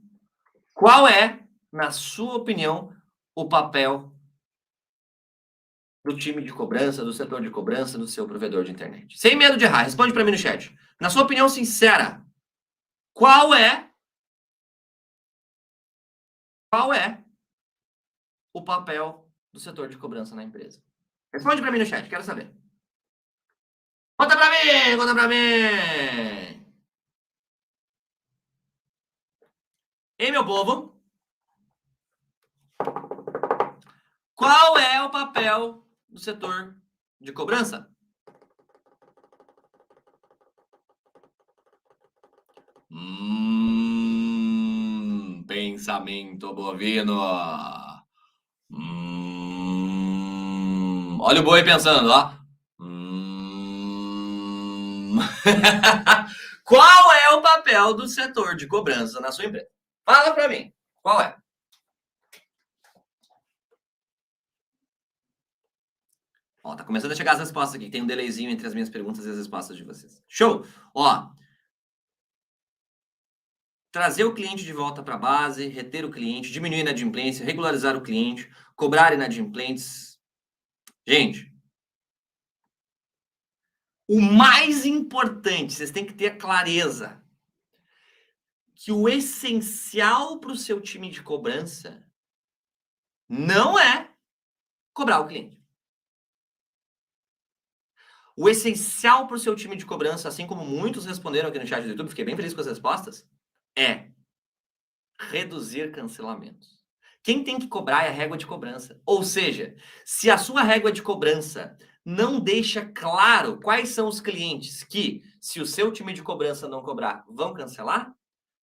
Qual é, na sua opinião, o papel do time de cobrança, do setor de cobrança, do seu provedor de internet? Sem medo de errar, responde para mim no chat. Na sua opinião sincera, qual é o papel do setor de cobrança na empresa? Responde para mim no chat, quero saber. Conta para mim, conta para mim. Hein, meu povo? Qual é o papel do setor de cobrança? Pensamento bovino. Olha o boi pensando, ó. Qual é o papel do setor de cobrança na sua empresa? Fala pra mim. Qual é? Ó, tá começando a chegar as respostas aqui. Tem um delayzinho entre as minhas perguntas e as respostas de vocês. Show! Ó. Trazer o cliente de volta para a base, reter o cliente, diminuir a inadimplência, regularizar o cliente, cobrar inadimplentes. Gente, o mais importante, vocês têm que ter a clareza que o essencial para o seu time de cobrança não é cobrar o cliente. O essencial para o seu time de cobrança, assim como muitos responderam aqui no chat do YouTube, fiquei bem feliz com as respostas, é reduzir cancelamentos. Quem tem que cobrar é a régua de cobrança. Ou seja, se a sua régua de cobrança não deixa claro quais são os clientes que, se o seu time de cobrança não cobrar, vão cancelar,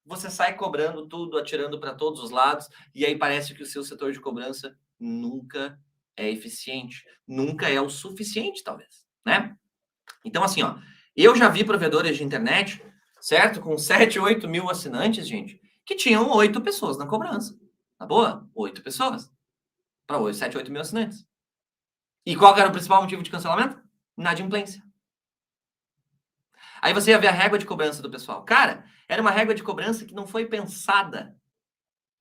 você sai cobrando tudo, atirando para todos os lados, e aí parece que o seu setor de cobrança nunca é eficiente, nunca é o suficiente, talvez, né? Então, assim, ó, eu já vi provedores de internet, certo? Com 7, 8 mil assinantes, gente, que tinham 8 pessoas na cobrança. Na boa, 8 pessoas. Para 7, 8 mil assinantes. E qual era o principal motivo de cancelamento? Inadimplência. Aí você ia ver a régua de cobrança do pessoal. Cara, era uma régua de cobrança que não foi pensada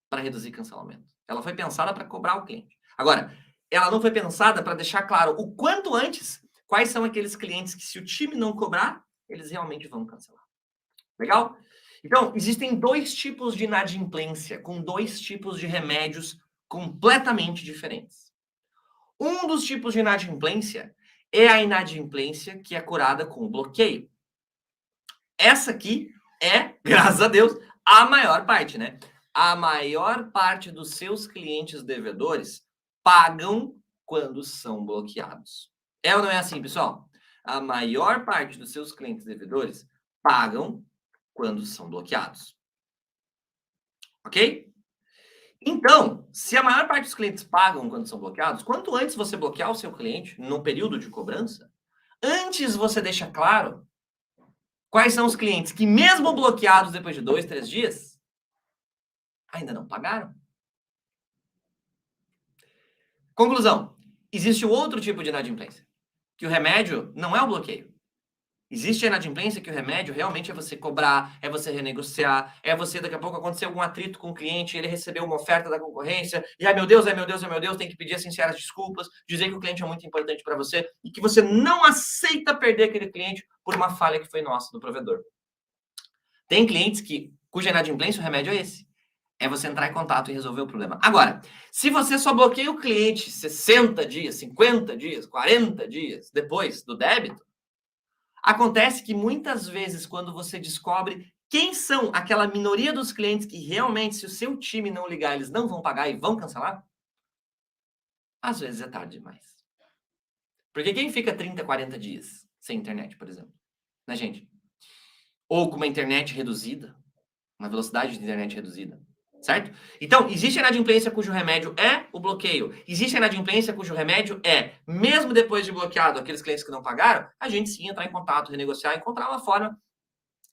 para reduzir cancelamento. Ela foi pensada para cobrar o cliente. Agora, ela não foi pensada para deixar claro o quanto antes quais são aqueles clientes que, se o time não cobrar, eles realmente vão cancelar. Legal? Então, existem 2 tipos de inadimplência, com 2 tipos de remédios completamente diferentes. Um dos tipos de inadimplência é a inadimplência que é curada com bloqueio. Essa aqui é, graças a Deus, a maior parte, né? A maior parte dos seus clientes devedores pagam quando são bloqueados. É ou não é assim, pessoal? A maior parte dos seus clientes devedores pagam quando são bloqueados. Ok? Então, se a maior parte dos clientes pagam quando são bloqueados, quanto antes você bloquear o seu cliente no período de cobrança, antes você deixa claro quais são os clientes que, mesmo bloqueados depois de 2, 3 dias, ainda não pagaram. Conclusão. Existe outro tipo de inadimplência, que o remédio não é o bloqueio. Existe a inadimplência que o remédio realmente é você cobrar, é você renegociar, é você, daqui a pouco, acontecer algum atrito com o cliente, ele recebeu uma oferta da concorrência, e ai meu Deus, ai meu Deus, ai meu Deus, tem que pedir sinceras desculpas, dizer que o cliente é muito importante para você e que você não aceita perder aquele cliente por uma falha que foi nossa, do provedor. Tem clientes cuja inadimplência, o remédio é esse. É você entrar em contato e resolver o problema. Agora, se você só bloqueia o cliente 60 dias, 50 dias, 40 dias depois do débito, acontece que muitas vezes, quando você descobre quem são aquela minoria dos clientes que realmente, se o seu time não ligar, eles não vão pagar e vão cancelar, às vezes é tarde demais. Porque quem fica 30, 40 dias sem internet, por exemplo, né, gente? Ou com uma internet reduzida, uma velocidade de internet reduzida, certo? Então, existe a inadimplência cujo remédio é o bloqueio. Existe a inadimplência cujo remédio é, mesmo depois de bloqueado aqueles clientes que não pagaram, a gente sim entrar em contato, renegociar, encontrar uma forma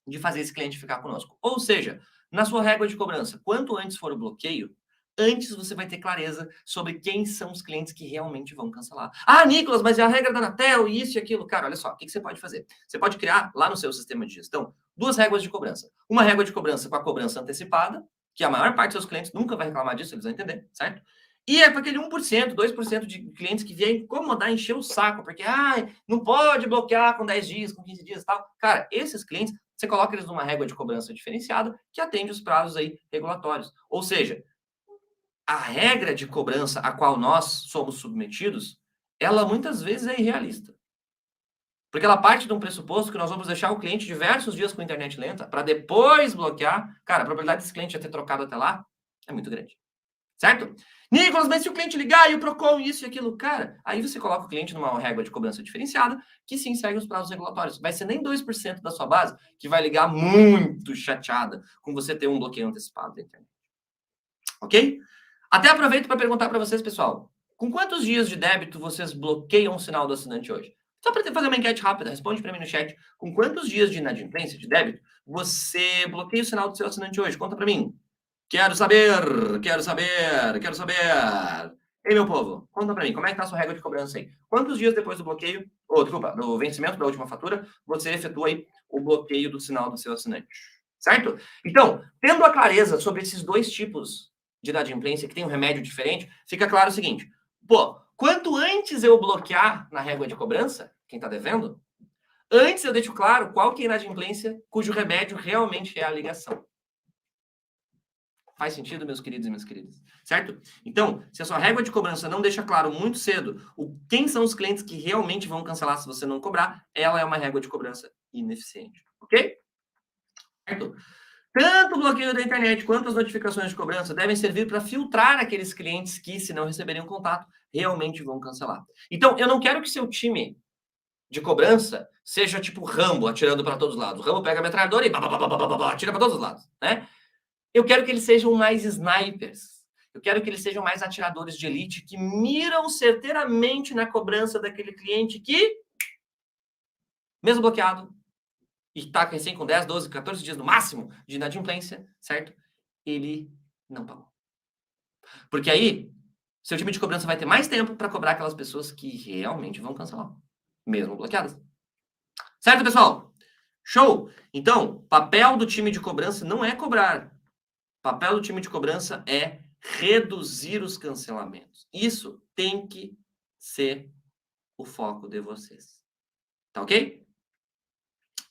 de fazer esse cliente ficar conosco. Ou seja, na sua régua de cobrança, quanto antes for o bloqueio, antes você vai ter clareza sobre quem são os clientes que realmente vão cancelar. Ah, Nicolas, mas é a regra da Anatel, isso e aquilo. Cara, olha só, o que você pode fazer? Você pode criar lá no seu sistema de gestão 2 réguas de cobrança. Uma régua de cobrança com a cobrança antecipada, que a maior parte dos seus clientes nunca vai reclamar disso, eles vão entender, certo? E é para aquele 1%, 2% de clientes que vier incomodar, encher o saco, porque não pode bloquear com 10 dias, com 15 dias e tal. Cara, esses clientes, você coloca eles numa régua de cobrança diferenciada que atende os prazos aí regulatórios. Ou seja, a regra de cobrança a qual nós somos submetidos, ela muitas vezes é irrealista. Porque ela parte de um pressuposto que nós vamos deixar o cliente diversos dias com a internet lenta para depois bloquear. Cara, a probabilidade desse cliente já ter trocado até lá é muito grande. Certo? Nicolas, mas se o cliente ligar e o Procon, isso e aquilo, cara, aí você coloca o cliente numa régua de cobrança diferenciada que sim segue os prazos regulatórios. Vai ser nem 2% da sua base que vai ligar muito chateada com você ter um bloqueio antecipado da internet. Ok? Até aproveito para perguntar para vocês, pessoal, com quantos dias de débito vocês bloqueiam o sinal do assinante hoje? Só para fazer uma enquete rápida, responde para mim no chat. Com quantos dias de inadimplência, de débito, você bloqueia o sinal do seu assinante hoje? Conta para mim. Quero saber, quero saber, quero saber. Ei, meu povo, conta para mim, como é que tá a sua regra de cobrança aí? Quantos dias depois do bloqueio, desculpa, do vencimento da última fatura, você efetua aí o bloqueio do sinal do seu assinante? Certo? Então, tendo a clareza sobre esses 2 tipos de inadimplência que tem um remédio diferente, fica claro o seguinte, quanto antes eu bloquear na régua de cobrança, quem está devendo, antes eu deixo claro qual que é a inadimplência cujo remédio realmente é a ligação. Faz sentido, meus queridos e minhas queridas? Certo? Então, se a sua régua de cobrança não deixa claro muito cedo quem são os clientes que realmente vão cancelar se você não cobrar, ela é uma régua de cobrança ineficiente. Ok? Certo? Tanto o bloqueio da internet quanto as notificações de cobrança devem servir para filtrar aqueles clientes que, se não receberem o contato, realmente vão cancelar. Então, eu não quero que seu time de cobrança seja tipo Rambo, atirando para todos os lados. O Rambo pega a metralhadora e atira para todos os lados, né? Eu quero que eles sejam mais snipers. Eu quero que eles sejam mais atiradores de elite que miram certeiramente na cobrança daquele cliente que, mesmo bloqueado, e está recém com 10, 12, 14 dias no máximo de inadimplência, certo? Ele não pagou. Porque aí, seu time de cobrança vai ter mais tempo para cobrar aquelas pessoas que realmente vão cancelar, mesmo bloqueadas. Certo, pessoal? Show! Então, papel do time de cobrança não é cobrar. Papel do time de cobrança é reduzir os cancelamentos. Isso tem que ser o foco de vocês. Tá ok?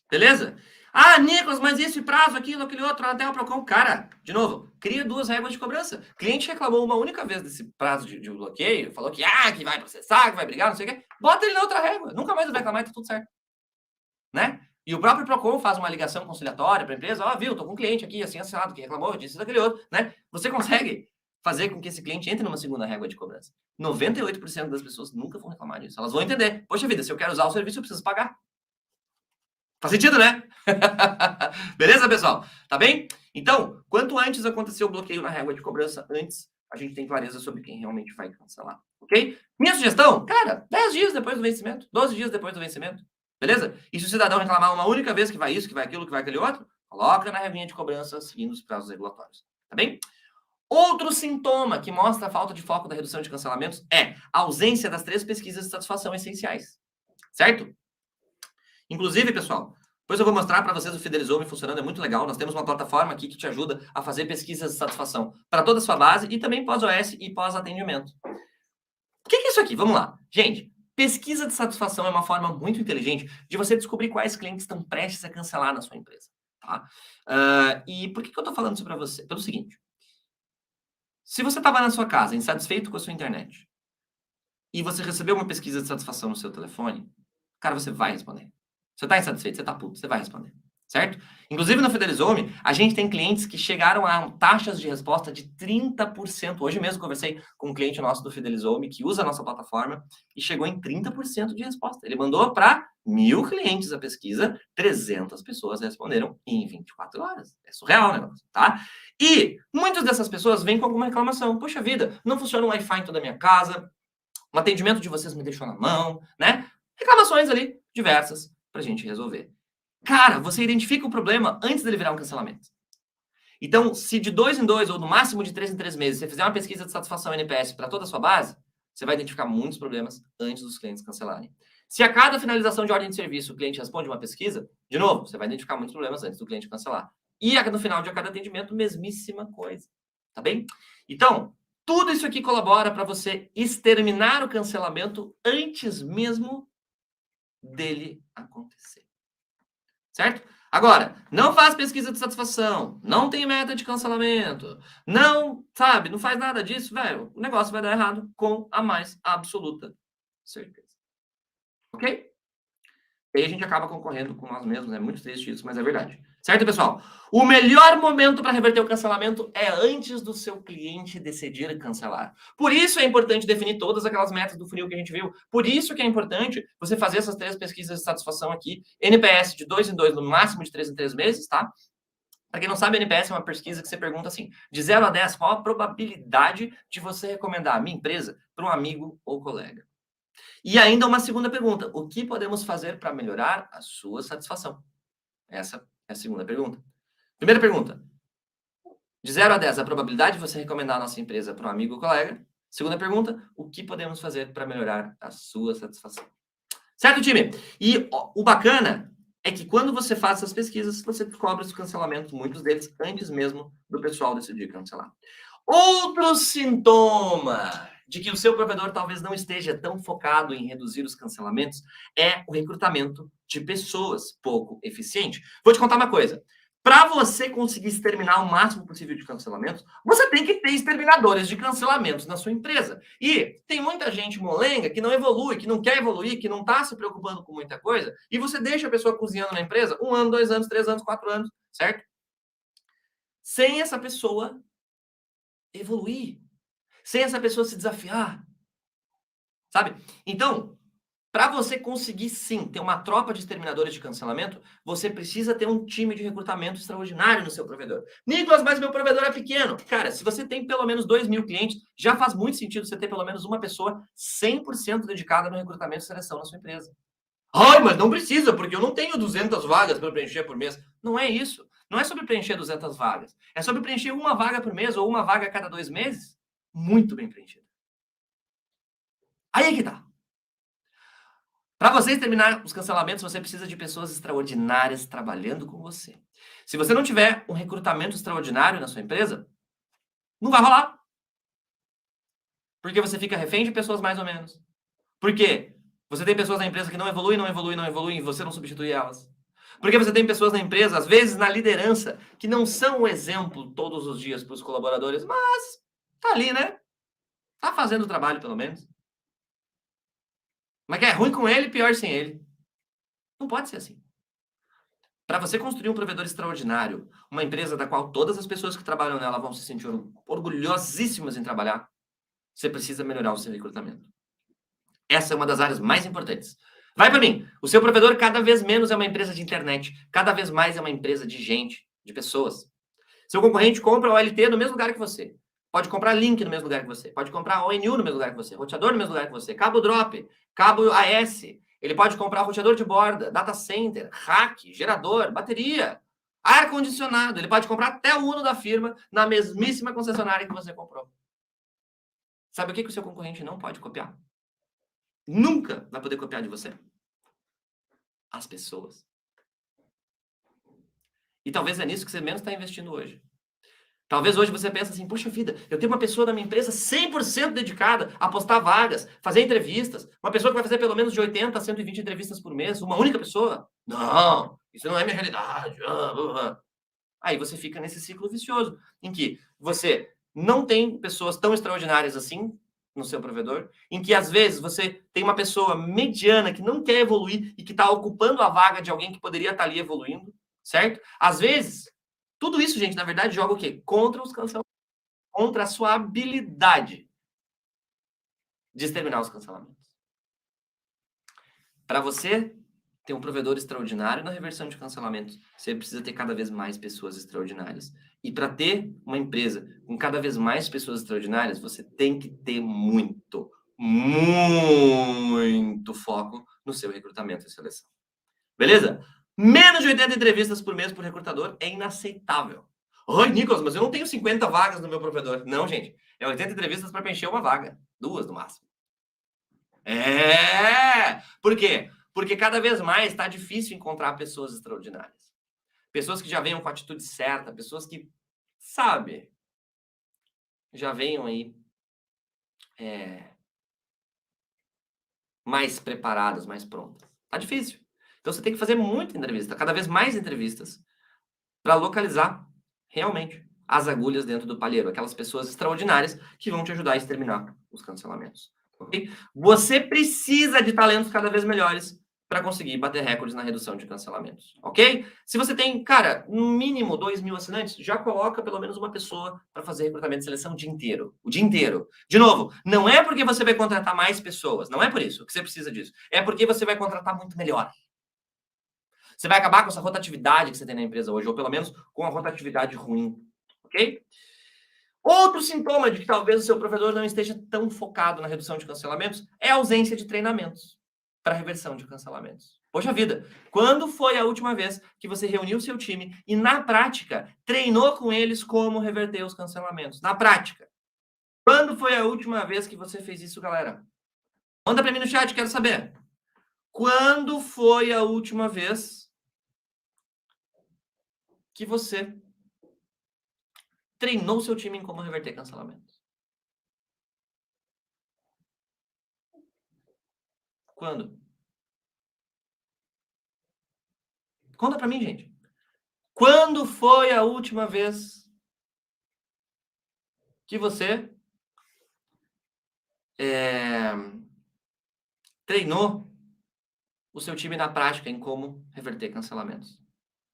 Beleza? Ah, Nicolas, mas esse prazo, aquilo, aquele outro, até o Procon. Cara, de novo, cria 2 réguas de cobrança. O cliente reclamou uma única vez desse prazo de bloqueio, falou que vai processar, que vai brigar, não sei o quê. Bota ele na outra régua. Nunca mais vai reclamar e tá tudo certo. Né? E o próprio Procon faz uma ligação conciliatória para a empresa, viu, tô com um cliente aqui, assim, assinado, que reclamou disso e daquele outro, né? Você consegue fazer com que esse cliente entre numa segunda régua de cobrança. 98% das pessoas nunca vão reclamar disso. Elas vão entender. Poxa vida, se eu quero usar o serviço, eu preciso pagar. Faz sentido, né? Beleza, pessoal? Tá bem? Então, quanto antes acontecer o bloqueio na régua de cobrança, antes a gente tem clareza sobre quem realmente vai cancelar. Ok? Minha sugestão, cara, 10 dias depois do vencimento, 12 dias depois do vencimento. Beleza? E se o cidadão reclamar uma única vez que vai isso, que vai aquilo, que vai aquele outro, coloca na reguinha de cobrança seguindo os prazos regulatórios. Tá bem? Outro sintoma que mostra a falta de foco da redução de cancelamentos é a ausência das 3 pesquisas de satisfação essenciais. Certo? Inclusive, pessoal, depois eu vou mostrar para vocês o Fidelizou-me funcionando, é muito legal. Nós temos uma plataforma aqui que te ajuda a fazer pesquisas de satisfação para toda a sua base e também pós-OS e pós-atendimento. O que é isso aqui? Vamos lá. Gente, pesquisa de satisfação é uma forma muito inteligente de você descobrir quais clientes estão prestes a cancelar na sua empresa. Tá? E por que eu estou falando isso para você? Pelo seguinte, se você estava na sua casa insatisfeito com a sua internet e você recebeu uma pesquisa de satisfação no seu telefone, cara, você vai responder. Você está insatisfeito, você está puto, você vai responder, certo? Inclusive no Fidelizou-me, a gente tem clientes que chegaram a taxas de resposta de 30%. Hoje mesmo conversei com um cliente nosso do Fidelizou-me que usa a nossa plataforma e chegou em 30% de resposta. Ele mandou para 1.000 clientes a pesquisa, 300 pessoas responderam em 24 horas. É surreal o negócio, tá? E muitas dessas pessoas vêm com alguma reclamação. Poxa vida, não funciona o Wi-Fi em toda a minha casa, o atendimento de vocês me deixou na mão, né? Reclamações ali, diversas, pra gente resolver. Cara, você identifica o problema antes dele virar um cancelamento. Então, se de 2 em 2 ou no máximo de 3 em 3 meses você fizer uma pesquisa de satisfação NPS para toda a sua base, você vai identificar muitos problemas antes dos clientes cancelarem. Se a cada finalização de ordem de serviço o cliente responde uma pesquisa, de novo, você vai identificar muitos problemas antes do cliente cancelar. E no final de cada atendimento, mesmíssima coisa. Tá bem? Então, tudo isso aqui colabora para você exterminar o cancelamento antes mesmo dele acontecer. Certo? Agora, não faz pesquisa de satisfação, não tem meta de cancelamento, não faz nada disso, velho, o negócio vai dar errado com a mais absoluta certeza. Ok? E aí a gente acaba concorrendo com nós mesmos, é muito triste isso, mas é verdade. Certo, pessoal? O melhor momento para reverter o cancelamento é antes do seu cliente decidir cancelar. Por isso é importante definir todas aquelas metas do funil que a gente viu. Por isso que é importante você fazer essas 3 pesquisas de satisfação aqui. NPS de 2 em 2, no máximo de 3 em 3 meses, tá? Para quem não sabe, NPS é uma pesquisa que você pergunta assim, de 0 a 10, qual a probabilidade de você recomendar a minha empresa para um amigo ou colega? E ainda uma segunda pergunta, o que podemos fazer para melhorar a sua satisfação? Essa é a segunda pergunta. Primeira pergunta, de 0 a 10, a probabilidade de você recomendar a nossa empresa para um amigo ou colega. Segunda pergunta, o que podemos fazer para melhorar a sua satisfação? Certo, time? E o bacana é que quando você faz essas pesquisas, você descobre os cancelamentos, muitos deles, antes mesmo do pessoal decidir cancelar. Outro sintoma de que o seu provedor talvez não esteja tão focado em reduzir os cancelamentos é o recrutamento de pessoas pouco eficiente. Vou te contar uma coisa. Para você conseguir exterminar o máximo possível de cancelamentos, você tem que ter exterminadores de cancelamentos na sua empresa. E tem muita gente molenga que não evolui, que não quer evoluir, que não está se preocupando com muita coisa, e você deixa a pessoa cozinhando na empresa 1 ano, 2 anos, 3 anos, 4 anos, certo? Sem essa pessoa evoluir, sem essa pessoa se desafiar, sabe? Então, para você conseguir, sim, ter uma tropa de exterminadores de cancelamento, você precisa ter um time de recrutamento extraordinário no seu provedor. Nicolas, mas meu provedor é pequeno. Cara, se você tem pelo menos 2.000 clientes, já faz muito sentido você ter pelo menos uma pessoa 100% dedicada no recrutamento e seleção na sua empresa. Ai, mas não precisa, porque eu não tenho 200 vagas para preencher por mês. Não é isso. Não é sobre preencher 200 vagas. É sobre preencher uma vaga por mês ou uma vaga a cada 2 meses. Muito bem preenchida. Aí que tá. Para você terminar os cancelamentos, você precisa de pessoas extraordinárias trabalhando com você. Se você não tiver um recrutamento extraordinário na sua empresa, não vai rolar. Porque você fica refém de pessoas mais ou menos. Por quê? Você tem pessoas na empresa que não evoluem, e você não substitui elas. Porque você tem pessoas na empresa, às vezes na liderança, que não são um exemplo todos os dias para os colaboradores, mas tá ali, né? Tá fazendo o trabalho, pelo menos. Mas que é ruim com ele, pior sem ele. Não pode ser assim. Para você construir um provedor extraordinário, uma empresa da qual todas as pessoas que trabalham nela vão se sentir orgulhosíssimas em trabalhar, você precisa melhorar o seu recrutamento. Essa é uma das áreas mais importantes. Vai para mim. O seu provedor cada vez menos é uma empresa de internet, cada vez mais é uma empresa de gente, de pessoas. Seu concorrente compra OLT no mesmo lugar que você. Pode comprar link no mesmo lugar que você. Pode comprar ONU no mesmo lugar que você. Roteador no mesmo lugar que você. Cabo drop, cabo AS. Ele pode comprar roteador de borda, data center, rack, gerador, bateria, ar-condicionado. Ele pode comprar até o Uno da firma na mesmíssima concessionária que você comprou. Sabe o que o seu concorrente não pode copiar? Nunca vai poder copiar de você? As pessoas. E talvez é nisso que você menos está investindo hoje. Talvez hoje você pense assim, poxa vida, eu tenho uma pessoa na minha empresa 100% dedicada a postar vagas, fazer entrevistas, uma pessoa que vai fazer pelo menos de 80 a 120 entrevistas por mês, uma única pessoa? Não, isso não é minha realidade. Aí você fica nesse ciclo vicioso, em que você não tem pessoas tão extraordinárias assim no seu provedor, em que às vezes você tem uma pessoa mediana que não quer evoluir e que está ocupando a vaga de alguém que poderia estar ali evoluindo, certo? Às vezes, tudo isso, gente, na verdade, joga o quê? Contra os cancelamentos, contra a sua habilidade de exterminar os cancelamentos. Para você ter um provedor extraordinário na reversão de cancelamentos, você precisa ter cada vez mais pessoas extraordinárias. E para ter uma empresa com cada vez mais pessoas extraordinárias, você tem que ter muito foco no seu recrutamento e seleção. Beleza? Menos de 80 entrevistas por mês por recrutador é inaceitável. Oi, Nicolas, mas eu não tenho 50 vagas no meu provedor. Não, gente. É 80 entrevistas para preencher uma vaga. 2 no máximo. Por quê? Porque cada vez mais está difícil encontrar pessoas extraordinárias. Pessoas que já venham com a atitude certa, pessoas que, sabe, já venham aí mais preparadas, mais prontas. Tá difícil. Então você tem que fazer muita entrevista, cada vez mais entrevistas, para localizar realmente as agulhas dentro do palheiro, aquelas pessoas extraordinárias que vão te ajudar a exterminar os cancelamentos. Okay? Você precisa de talentos cada vez melhores para conseguir bater recordes na redução de cancelamentos, ok? Se você tem, cara, no mínimo 2.000 assinantes, já coloca pelo menos uma pessoa para fazer recrutamento e seleção o dia inteiro. O dia inteiro. De novo, não é porque você vai contratar mais pessoas, não é por isso que você precisa disso. É porque você vai contratar muito melhor. Você vai acabar com essa rotatividade que você tem na empresa hoje, ou pelo menos com a rotatividade ruim, ok? Outro sintoma de que talvez o seu provedor não esteja tão focado na redução de cancelamentos é a ausência de treinamentos para reversão de cancelamentos. Poxa vida, quando foi a última vez que você reuniu o seu time e, na prática, treinou com eles como reverter os cancelamentos? Na prática. Quando foi a última vez que você fez isso, galera? Manda para mim no chat, quero saber. Quando foi a última vez que você treinou seu time em como reverter cancelamentos? Quando? Conta pra mim, gente. Quando foi a última vez que você treinou o seu time na prática em como reverter cancelamentos?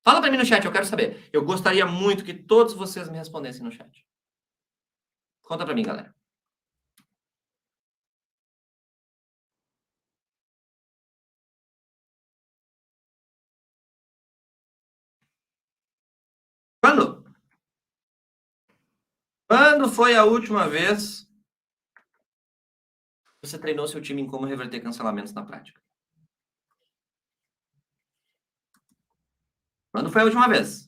Fala pra mim no chat, eu quero saber. Eu gostaria muito que todos vocês me respondessem no chat. Conta pra mim, galera. Quando? Quando foi a última vez que você treinou seu time em como reverter cancelamentos na prática? Quando foi a última vez?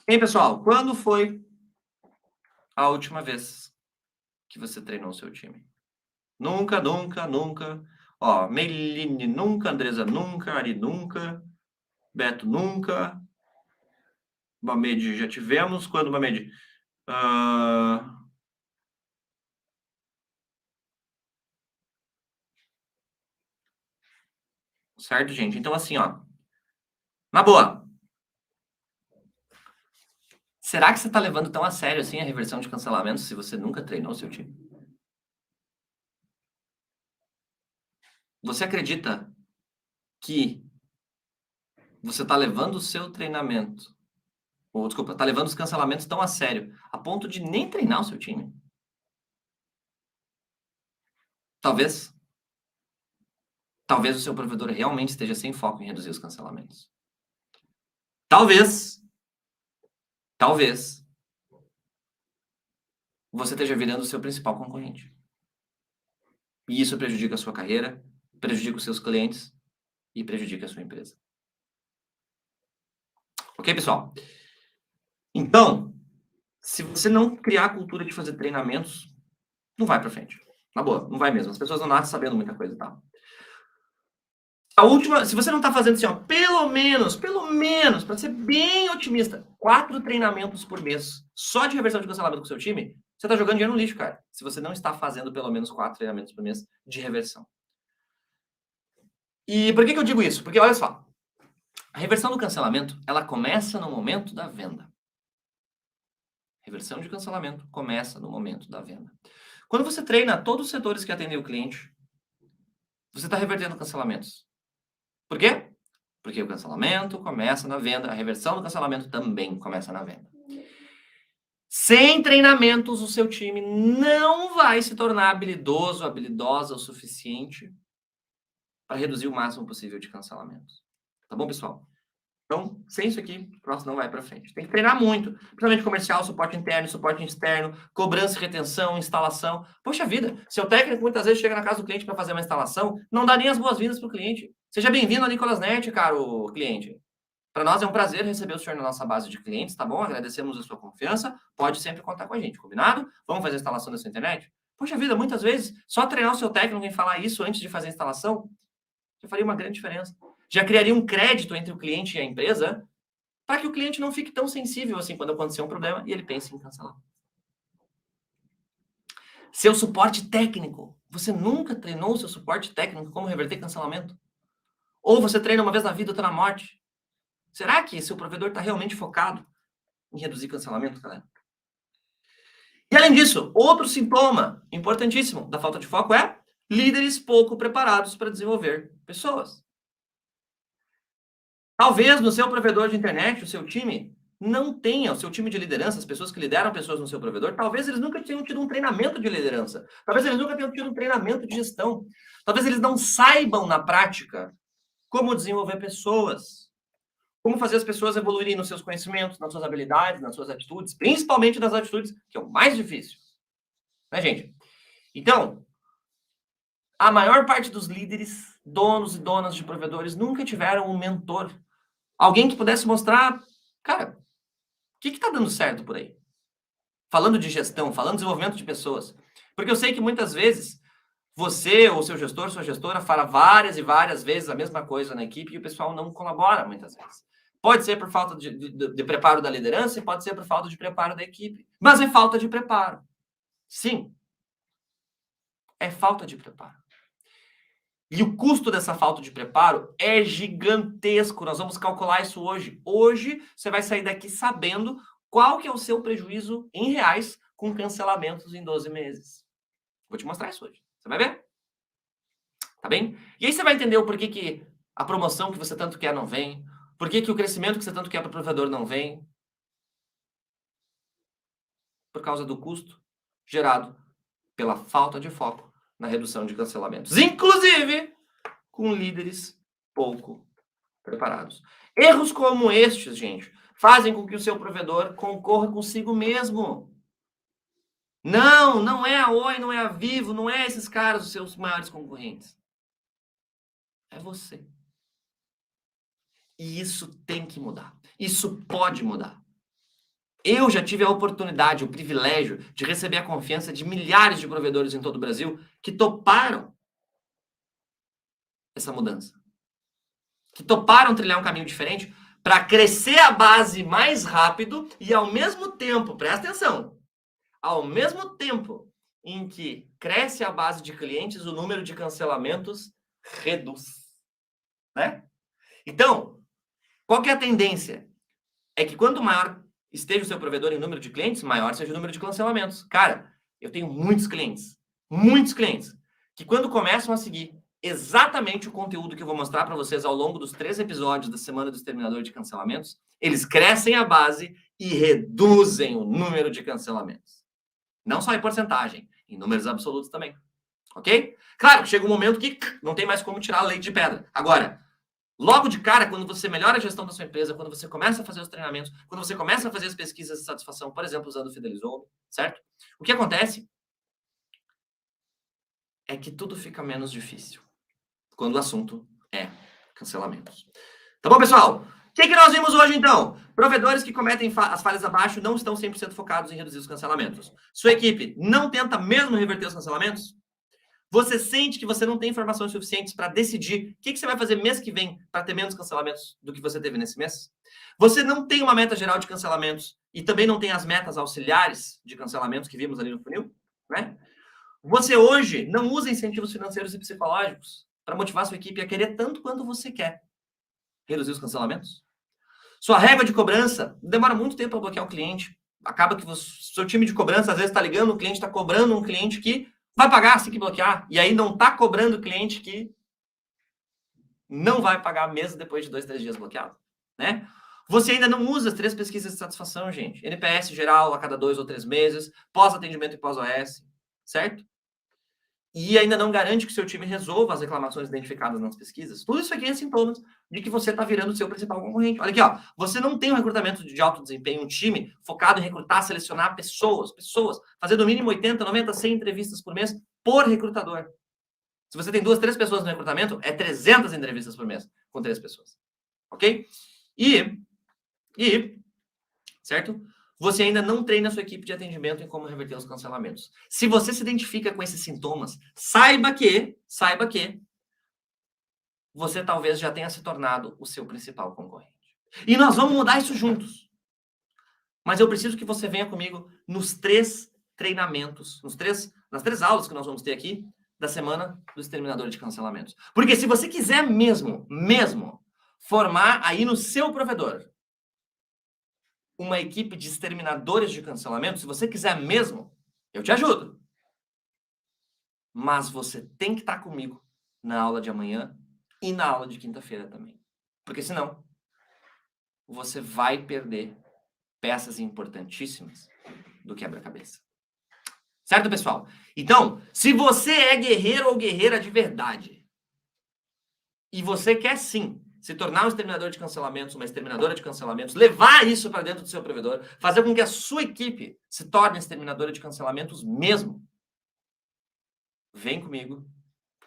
Hein, pessoal? Quando foi a última vez que você treinou seu time? Nunca, nunca, nunca. Ó, Meiline nunca, Andresa nunca, Ari nunca, Beto nunca. Mamed já tivemos. Quando, Mamed? Certo, gente? Então, assim, ó. Na boa. Será que você está levando tão a sério assim a reversão de cancelamentos se você nunca treinou o seu time? Você acredita que você está levando o seu treinamento, ou desculpa, está levando os cancelamentos tão a sério, a ponto de nem treinar o seu time? Talvez o seu provedor realmente esteja sem foco em reduzir os cancelamentos. Talvez você esteja virando o seu principal concorrente. E isso prejudica a sua carreira, prejudica os seus clientes e prejudica a sua empresa. Ok, pessoal? Então, se você não criar a cultura de fazer treinamentos, não vai pra frente. Na boa, não vai mesmo. As pessoas não nascem sabendo muita coisa, tá? A última, se você não tá fazendo assim, ó, pelo menos, para ser bem otimista, 4 treinamentos por mês, só de reversão de cancelamento com o seu time, você tá jogando dinheiro no lixo, cara. Se você não está fazendo pelo menos 4 treinamentos por mês de reversão. E por que eu digo isso? Porque, olha só, a reversão do cancelamento, ela começa no momento da venda. Reversão de cancelamento começa no momento da venda. Quando você treina todos os setores que atendem o cliente, você está revertendo cancelamentos. Por quê? Porque o cancelamento começa na venda, a reversão do cancelamento também começa na venda. Sem treinamentos, o seu time não vai se tornar habilidoso, habilidosa o suficiente para reduzir o máximo possível de cancelamentos. Tá bom, pessoal? Então, sem isso aqui, o próximo não vai para frente. Tem que treinar muito, principalmente comercial, suporte interno, suporte externo, cobrança e retenção, instalação. Poxa vida, seu técnico muitas vezes chega na casa do cliente para fazer uma instalação, não dá nem as boas-vindas para o cliente. Seja bem-vindo a Nicolas Net, caro cliente. Para nós é um prazer receber o senhor na nossa base de clientes, tá bom? Agradecemos a sua confiança. Pode sempre contar com a gente, combinado? Vamos fazer a instalação da sua internet? Poxa vida, muitas vezes, só treinar o seu técnico em falar isso antes de fazer a instalação, já faria uma grande diferença. Já criaria um crédito entre o cliente e a empresa para que o cliente não fique tão sensível assim quando acontecer um problema e ele pense em cancelar. Seu suporte técnico. Você nunca treinou o seu suporte técnico como reverter cancelamento? Ou você treina uma vez na vida, outra na morte? Será que seu provedor está realmente focado em reduzir cancelamento, galera? E além disso, outro sintoma importantíssimo da falta de foco é líderes pouco preparados para desenvolver pessoas. Talvez no seu provedor de internet, o seu time não tenha, o seu time de liderança, as pessoas que lideram pessoas no seu provedor, talvez eles nunca tenham tido um treinamento de liderança. Talvez eles nunca tenham tido um treinamento de gestão. Talvez eles não saibam na prática como desenvolver pessoas. Como fazer as pessoas evoluírem nos seus conhecimentos, nas suas habilidades, nas suas atitudes, principalmente nas atitudes, que é o mais difícil. Né, gente? Então, a maior parte dos líderes, donos e donas de provedores, nunca tiveram um mentor. Alguém que pudesse mostrar, cara, o que está dando certo por aí? Falando de gestão, falando de desenvolvimento de pessoas. Porque eu sei que muitas vezes você ou seu gestor, sua gestora, fala várias e várias vezes a mesma coisa na equipe e o pessoal não colabora muitas vezes. Pode ser por falta de preparo da liderança e pode ser por falta de preparo da equipe. Mas é falta de preparo. Sim. É falta de preparo. E o custo dessa falta de preparo é gigantesco. Nós vamos calcular isso hoje. Hoje, você vai sair daqui sabendo qual que é o seu prejuízo em reais com cancelamentos em 12 meses. Vou te mostrar isso hoje. Você vai ver? Tá bem? E aí você vai entender o porquê que a promoção que você tanto quer não vem, por que o crescimento que você tanto quer para o provedor não vem. Por causa do custo gerado pela falta de foco na redução de cancelamentos. Inclusive, com líderes pouco preparados. Erros como estes, gente, fazem com que o seu provedor concorra consigo mesmo. Não é a Oi, não é a Vivo, não é esses caras os seus maiores concorrentes. É você. E isso tem que mudar. Isso pode mudar. Eu já tive a oportunidade, o privilégio de receber a confiança de milhares de provedores em todo o Brasil que toparam essa mudança. Que toparam trilhar um caminho diferente para crescer a base mais rápido e ao mesmo tempo, presta atenção, ao mesmo tempo em que cresce a base de clientes, o número de cancelamentos reduz. Né? Então, qual que é a tendência? É que quanto maior esteja o seu provedor em número de clientes, maior seja o número de cancelamentos. Cara, eu tenho muitos clientes, que quando começam a seguir exatamente o conteúdo que eu vou mostrar para vocês ao longo dos 3 episódios da Semana do Exterminador de Cancelamentos, eles crescem a base e reduzem o número de cancelamentos. Não só em porcentagem, em números absolutos também. Ok? Claro que chega um momento que não tem mais como tirar a leite de pedra. Agora, logo de cara, quando você melhora a gestão da sua empresa, quando você começa a fazer os treinamentos, quando você começa a fazer as pesquisas de satisfação, por exemplo, usando o Fidelizou, certo? O que acontece é que tudo fica menos difícil quando o assunto é cancelamentos. Tá bom, pessoal? O que nós vimos hoje, então? Provedores que cometem as falhas abaixo não estão 100% focados em reduzir os cancelamentos. Sua equipe não tenta mesmo reverter os cancelamentos? Você sente que você não tem informações suficientes para decidir o que você vai fazer mês que vem para ter menos cancelamentos do que você teve nesse mês? Você não tem uma meta geral de cancelamentos e também não tem as metas auxiliares de cancelamentos que vimos ali no funil, né? Você hoje não usa incentivos financeiros e psicológicos para motivar sua equipe a querer tanto quanto você quer reduzir os cancelamentos? Sua régua de cobrança demora muito tempo para bloquear o cliente. Acaba que o seu time de cobrança às vezes está ligando, o cliente está cobrando um cliente que vai pagar assim que bloquear, e aí não está cobrando o cliente que não vai pagar mesmo depois de 2, 3 dias bloqueado, né? Você ainda não usa as 3 pesquisas de satisfação, gente. NPS geral a cada 2 ou 3 meses, pós-atendimento e pós-OS, certo? E ainda não garante que o seu time resolva as reclamações identificadas nas pesquisas. Tudo isso aqui é sintomas de que você está virando o seu principal concorrente. Olha aqui, ó. Você não tem um recrutamento de alto desempenho, um time focado em recrutar, selecionar pessoas, fazer no mínimo 80, 90, 100 entrevistas por mês por recrutador. Se você tem 2, 3 pessoas no recrutamento, é 300 entrevistas por mês com 3 pessoas. Ok? Certo? Você ainda não treina a sua equipe de atendimento em como reverter os cancelamentos. Se você se identifica com esses sintomas, saiba que você talvez já tenha se tornado o seu principal concorrente. E nós vamos mudar isso juntos. Mas eu preciso que você venha comigo nos 3 treinamentos, nas 3 aulas que nós vamos ter aqui da Semana do Exterminador de Cancelamentos. Porque se você quiser mesmo formar aí no seu provedor uma equipe de exterminadores de cancelamento, se você quiser mesmo, eu te ajudo. Mas você tem que estar comigo na aula de amanhã e na aula de quinta-feira também. Porque senão, você vai perder peças importantíssimas do quebra-cabeça. Certo, pessoal? Então, se você é guerreiro ou guerreira de verdade, e você quer sim se tornar um exterminador de cancelamentos, uma exterminadora de cancelamentos, levar isso para dentro do seu provedor, fazer com que a sua equipe se torne exterminadora de cancelamentos mesmo, vem comigo,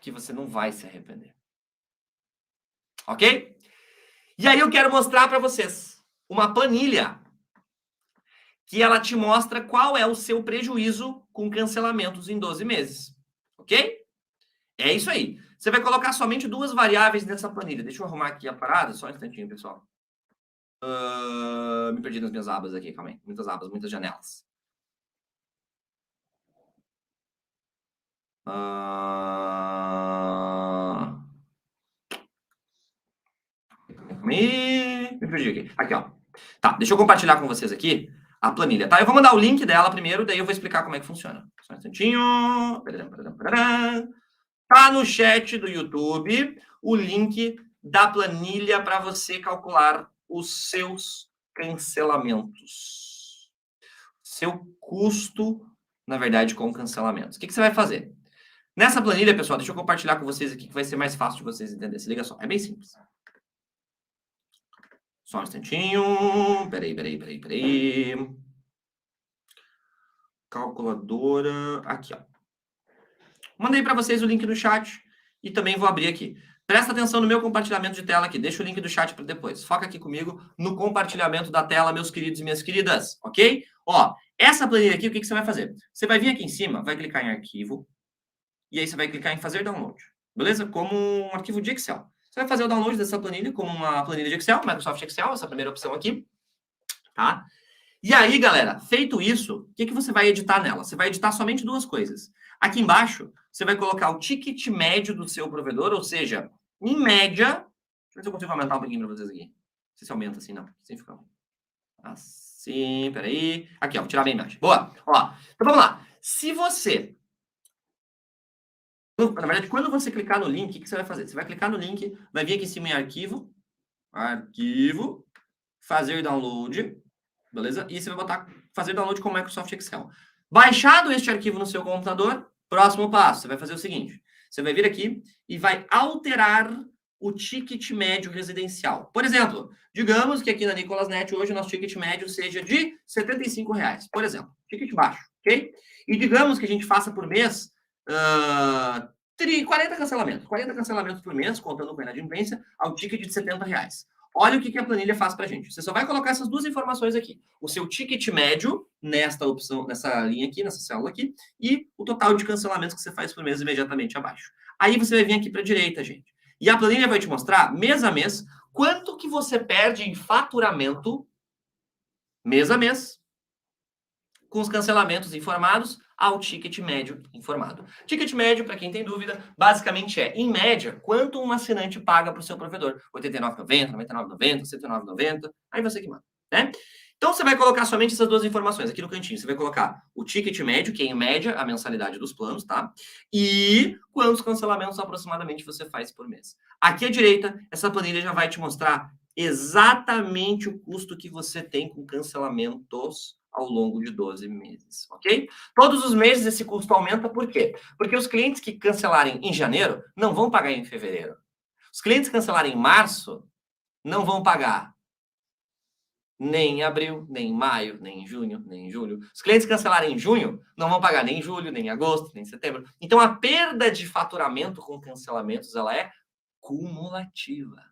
que você não vai se arrepender. Ok? E aí eu quero mostrar para vocês uma planilha que ela te mostra qual é o seu prejuízo com cancelamentos em 12 meses. Ok? É isso aí. Você vai colocar somente 2 variáveis nessa planilha. Deixa eu arrumar aqui a parada, só um instantinho, pessoal. Me perdi nas minhas abas aqui, calma aí. Muitas abas, muitas janelas. Me perdi aqui. Aqui, ó. Tá, deixa eu compartilhar com vocês aqui a planilha, tá? Eu vou mandar o link dela primeiro, daí eu vou explicar como é que funciona. Só um instantinho. Tá no chat do YouTube o link da planilha para você calcular os seus cancelamentos. Seu custo, na verdade, com cancelamentos. O que você vai fazer? Nessa planilha, pessoal, deixa eu compartilhar com vocês aqui que vai ser mais fácil de vocês entenderem. Se liga só, é bem simples. Só um instantinho. Peraí. Calculadora. Aqui, ó. Mandei para vocês o link no chat e também vou abrir aqui. Presta atenção no meu compartilhamento de tela aqui. Deixa o link do chat para depois. Foca aqui comigo no compartilhamento da tela, meus queridos e minhas queridas. Ok? Ó, essa planilha aqui, o que você vai fazer? Você vai vir aqui em cima, vai clicar em arquivo e aí você vai clicar em fazer download. Beleza? Como um arquivo de Excel. Você vai fazer o download dessa planilha como uma planilha de Excel, Microsoft Excel, essa primeira opção aqui. Tá? E aí, galera, feito isso, o que você vai editar nela? Você vai editar somente 2 coisas. Aqui embaixo, você vai colocar o ticket médio do seu provedor, ou seja, em média... Deixa eu ver se eu consigo aumentar um pouquinho para vocês aqui. Não sei se aumenta assim, não. Sem ficar. Assim, peraí. Aqui, ó, vou tirar minha imagem. Boa. Ó, então vamos lá. Se você... Na verdade, quando você clicar no link, o que você vai fazer? Você vai clicar no link, vai vir aqui em cima em arquivo, fazer download, beleza? E você vai botar fazer download com Microsoft Excel. Baixado este arquivo no seu computador, próximo passo, você vai fazer o seguinte, você vai vir aqui e vai alterar o ticket médio residencial. Por exemplo, digamos que aqui na Nicolas Net hoje o nosso ticket médio seja de R$ 75, por exemplo, ticket baixo, ok? E digamos que a gente faça por mês 40 cancelamentos. 40 cancelamentos por mês, contando com a inadimplência, ao ticket de R$ 70. Olha o que a planilha faz para a gente. Você só vai colocar essas duas informações aqui. O seu ticket médio, nesta opção, nessa linha aqui, nessa célula aqui, e o total de cancelamentos que você faz por mês imediatamente abaixo. Aí você vai vir aqui para a direita, gente. E a planilha vai te mostrar, mês a mês, quanto que você perde em faturamento, mês a mês, com os cancelamentos informados ao ticket médio informado. Ticket médio, para quem tem dúvida, basicamente é, em média, quanto um assinante paga para o seu provedor. R$ 89,90, R$ 99,90, R$ 109,90, aí você que manda, né? Então, você vai colocar somente essas duas informações aqui no cantinho. Você vai colocar o ticket médio, que é em média a mensalidade dos planos, tá? E quantos cancelamentos aproximadamente você faz por mês. Aqui à direita, essa planilha já vai te mostrar exatamente o custo que você tem com cancelamentos ao longo de 12 meses, ok? Todos os meses esse custo aumenta, por quê? Porque os clientes que cancelarem em janeiro não vão pagar em fevereiro. Os clientes que cancelarem em março não vão pagar nem em abril, nem em maio, nem em junho, nem em julho. Os clientes que cancelarem em junho não vão pagar nem em julho, nem em agosto, nem em setembro. Então, a perda de faturamento com cancelamentos, ela é cumulativa,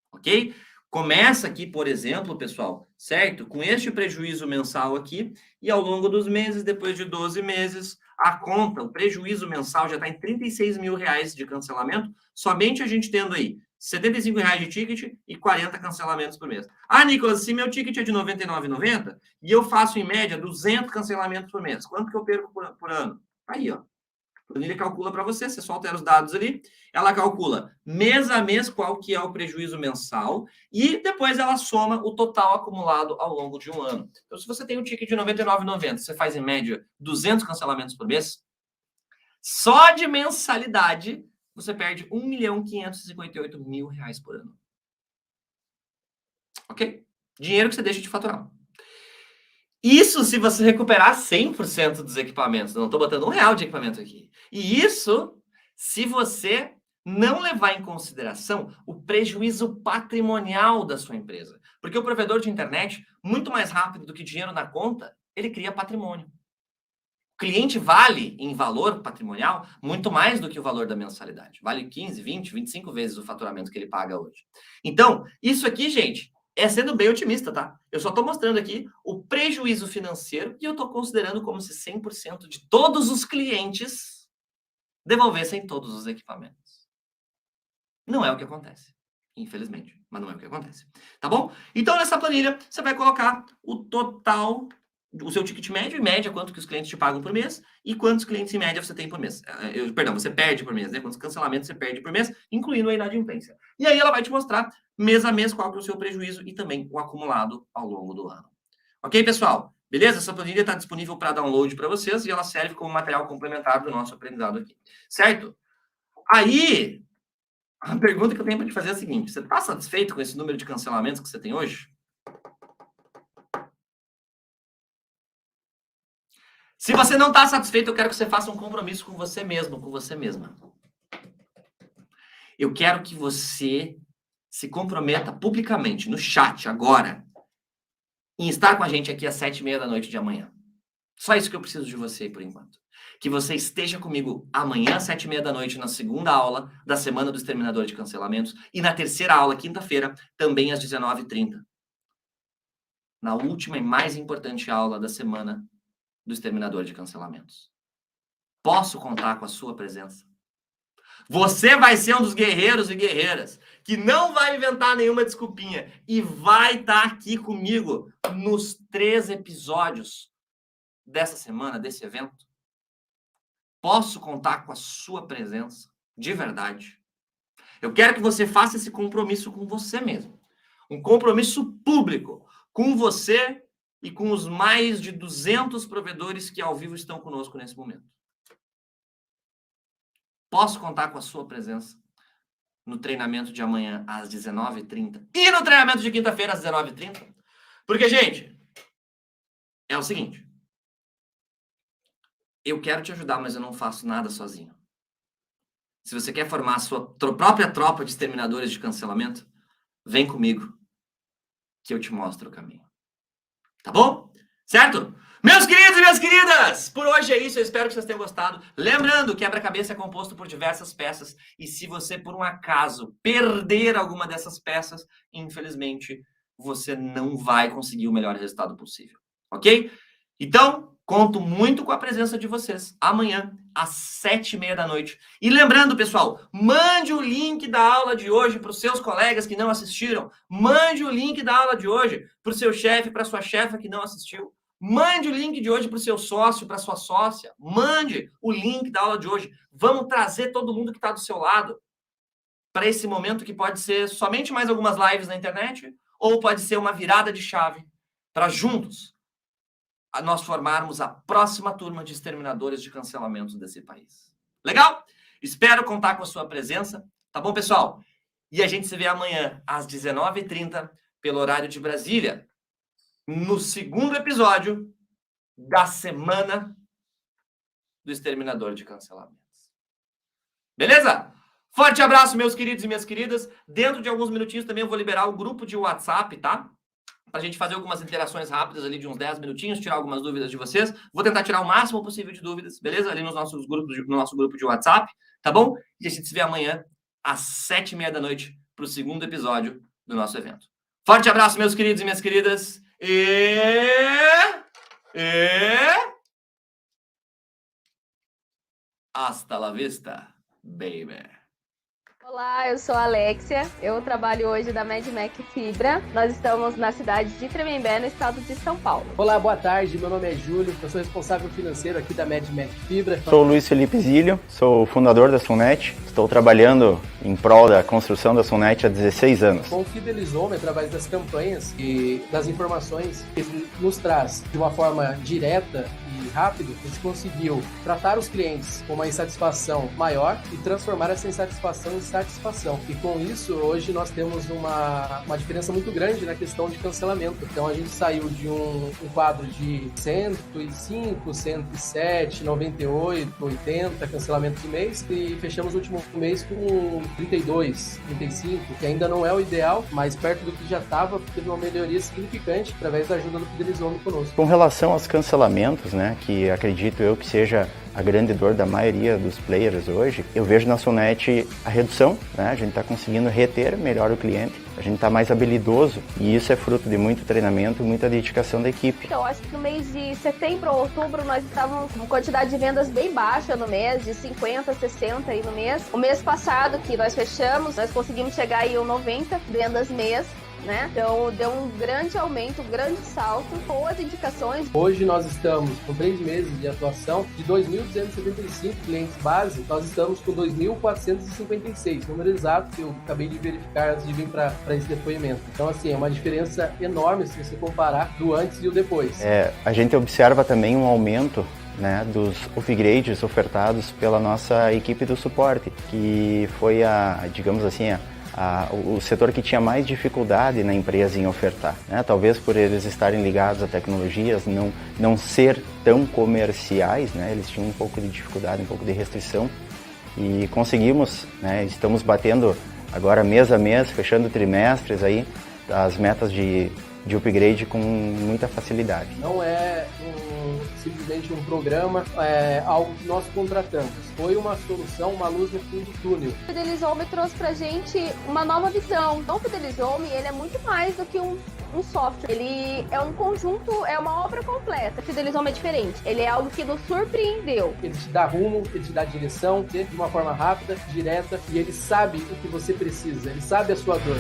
ok? Começa aqui, por exemplo, pessoal, certo? Com este prejuízo mensal aqui, e ao longo dos meses, depois de 12 meses, a conta, o prejuízo mensal já está em R$ 36 mil de cancelamento, somente a gente tendo aí R$ 75 de ticket e 40 cancelamentos por mês. Ah, Nicolas, se meu ticket é de R$ 99,90 e eu faço, em média, 200 cancelamentos por mês, quanto que eu perco por ano? Aí, ó. A planilha calcula para você, você só altera os dados ali, ela calcula mês a mês qual que é o prejuízo mensal e depois ela soma o total acumulado ao longo de um ano. Então, se você tem um ticket de R$ 99,90, você faz em média 200 cancelamentos por mês, só de mensalidade você perde R$ 1.558.000 por ano. Ok? Dinheiro que você deixa de faturar. Isso se você recuperar 100% dos equipamentos. Não estou botando R$1 de equipamento aqui. E isso se você não levar em consideração o prejuízo patrimonial da sua empresa. Porque o provedor de internet, muito mais rápido do que dinheiro na conta, ele cria patrimônio. O cliente vale, em valor patrimonial, muito mais do que o valor da mensalidade. Vale 15, 20, 25 vezes o faturamento que ele paga hoje. Então, isso aqui, gente, é sendo bem otimista, tá? Eu só estou mostrando aqui o prejuízo financeiro e eu estou considerando como se 100% de todos os clientes devolvessem todos os equipamentos. Não é o que acontece, infelizmente, mas não é o que acontece, tá bom? Então, nessa planilha, você vai colocar o total, o seu ticket médio, em média, quanto que os clientes te pagam por mês e quantos clientes, em média, você tem por mês. Perdão, você perde por mês, né? Quantos cancelamentos você perde por mês, incluindo a inadimplência. E aí ela vai te mostrar, mês a mês, qual que é o seu prejuízo e também o acumulado ao longo do ano. Ok, pessoal? Beleza? Essa planilha está disponível para download para vocês e ela serve como material complementar do nosso aprendizado aqui. Certo? Aí, a pergunta que eu tenho para te fazer é a seguinte: você está satisfeito com esse número de cancelamentos que você tem hoje? Se você não está satisfeito, eu quero que você faça um compromisso com você mesmo, com você mesma. Eu quero que você se comprometa publicamente, no chat, agora, em estar com a gente aqui às 7h30 de amanhã. Só isso que eu preciso de você, por enquanto. Que você esteja comigo amanhã às 7h30 na segunda aula da Semana do Exterminador de Cancelamentos e na terceira aula, quinta-feira, também às 19h30. Na última e mais importante aula da Semana do Exterminador de Cancelamentos. Posso contar com a sua presença? Você vai ser um dos guerreiros e guerreiras que não vai inventar nenhuma desculpinha e vai estar aqui comigo nos 3 episódios dessa semana, desse evento. Posso contar com a sua presença, de verdade. Eu quero que você faça esse compromisso com você mesmo. Um compromisso público. com você e com os mais de 200 provedores que ao vivo estão conosco nesse momento. Posso contar com a sua presença no treinamento de amanhã às 19h30 e no treinamento de quinta-feira às 19h30? Porque, gente, é o seguinte. Eu quero te ajudar, mas eu não faço nada sozinho. Se você quer formar a sua própria tropa de exterminadores de cancelamento, vem comigo, que eu te mostro o caminho. Tá bom? Certo? Meus queridos e minhas queridas, por hoje é isso, eu espero que vocês tenham gostado. Lembrando, quebra-cabeça é composto por diversas peças, e se você, por um acaso, perder alguma dessas peças, infelizmente, você não vai conseguir o melhor resultado possível, ok? Então, conto muito com a presença de vocês amanhã, às 7h30 E lembrando, pessoal, mande o link da aula de hoje para os seus colegas que não assistiram. Mande o link da aula de hoje para o seu chefe, para a sua chefa que não assistiu. Mande o link de hoje para o seu sócio, para a sua sócia. Mande o link da aula de hoje. Vamos trazer todo mundo que está do seu lado para esse momento que pode ser somente mais algumas lives na internet ou pode ser uma virada de chave para juntos nós formarmos a próxima turma de exterminadores de cancelamento desse país. Legal? Espero contar com a sua presença. Tá bom, pessoal? E a gente se vê amanhã às 19h30 pelo horário de Brasília, no segundo episódio da semana do Exterminador de Cancelamentos. Beleza? Forte abraço, meus queridos e minhas queridas. Dentro de alguns minutinhos também eu vou liberar o grupo de WhatsApp, tá? Pra gente fazer algumas interações rápidas ali de uns 10 minutinhos, tirar algumas dúvidas de vocês. Vou tentar tirar o máximo possível de dúvidas, beleza? Ali no nosso grupo de WhatsApp, tá bom? E a gente se vê amanhã às 7h30 pro segundo episódio do nosso evento. Forte abraço, meus queridos e minhas queridas. Hasta la vista, baby. Olá, eu sou a Alexia, eu trabalho hoje da MedMac Fibra. Nós estamos na cidade de Tremembé, no estado de São Paulo. Olá, boa tarde, meu nome é Júlio, eu sou responsável financeiro aqui da MedMac Fibra. Sou o Luiz Felipe Zílio, sou fundador da Sunnet, estou trabalhando em prol da construção da Sunnet há 16 anos. Com o Fidelizome, através das campanhas e das informações que ele nos traz de uma forma direta e rápida, a gente conseguiu tratar os clientes com uma insatisfação maior e transformar essa insatisfação em satisfação. E com isso, hoje nós temos uma diferença muito grande na questão de cancelamento. Então a gente saiu de um quadro de 105, 107, 98, 80 cancelamentos por mês e fechamos o último mês com 32, 35, que ainda não é o ideal, mas perto do que já estava, teve uma melhoria significante através da ajuda do Fidelizome conosco. Com relação aos cancelamentos, né, que acredito eu que seja a grande dor da maioria dos players hoje, eu vejo na Sunnet a redução, né? A gente está conseguindo reter melhor o cliente, a gente está mais habilidoso e isso é fruto de muito treinamento e muita dedicação da equipe. Então, acho que no mês de setembro ou outubro nós estávamos com quantidade de vendas bem baixa no mês, de 50, 60 aí no mês. O mês passado que nós fechamos, nós conseguimos chegar aí a 90 vendas mês. Né? Então deu um grande aumento, um grande salto, boas indicações. Hoje nós estamos com 3 meses de atuação, de 2.275 clientes base, nós estamos com 2.456, número exato que eu acabei de verificar antes de vir para esse depoimento. Então assim, é uma diferença enorme se você comparar do antes e o depois. A gente observa também um aumento, né, dos upgrades ofertados pela nossa equipe do suporte, que foi digamos assim, o setor que tinha mais dificuldade na empresa em ofertar, né? Talvez por eles estarem ligados a tecnologias, não ser tão comerciais, né? Eles tinham um pouco de dificuldade, um pouco de restrição e conseguimos, né? Estamos batendo agora mês a mês, fechando trimestres aí, as metas de upgrade com muita facilidade. Não é simplesmente um programa, algo que nós contratamos. Foi uma solução, uma luz no fim do túnel. O Fidelizome trouxe pra gente uma nova visão. Então, o Fidelizome, ele é muito mais do que um software. Ele é um conjunto, é uma obra completa. O Fidelizome é diferente. Ele é algo que nos surpreendeu. Ele te dá rumo, ele te dá direção, de uma forma rápida, direta, e ele sabe o que você precisa. Ele sabe a sua dor.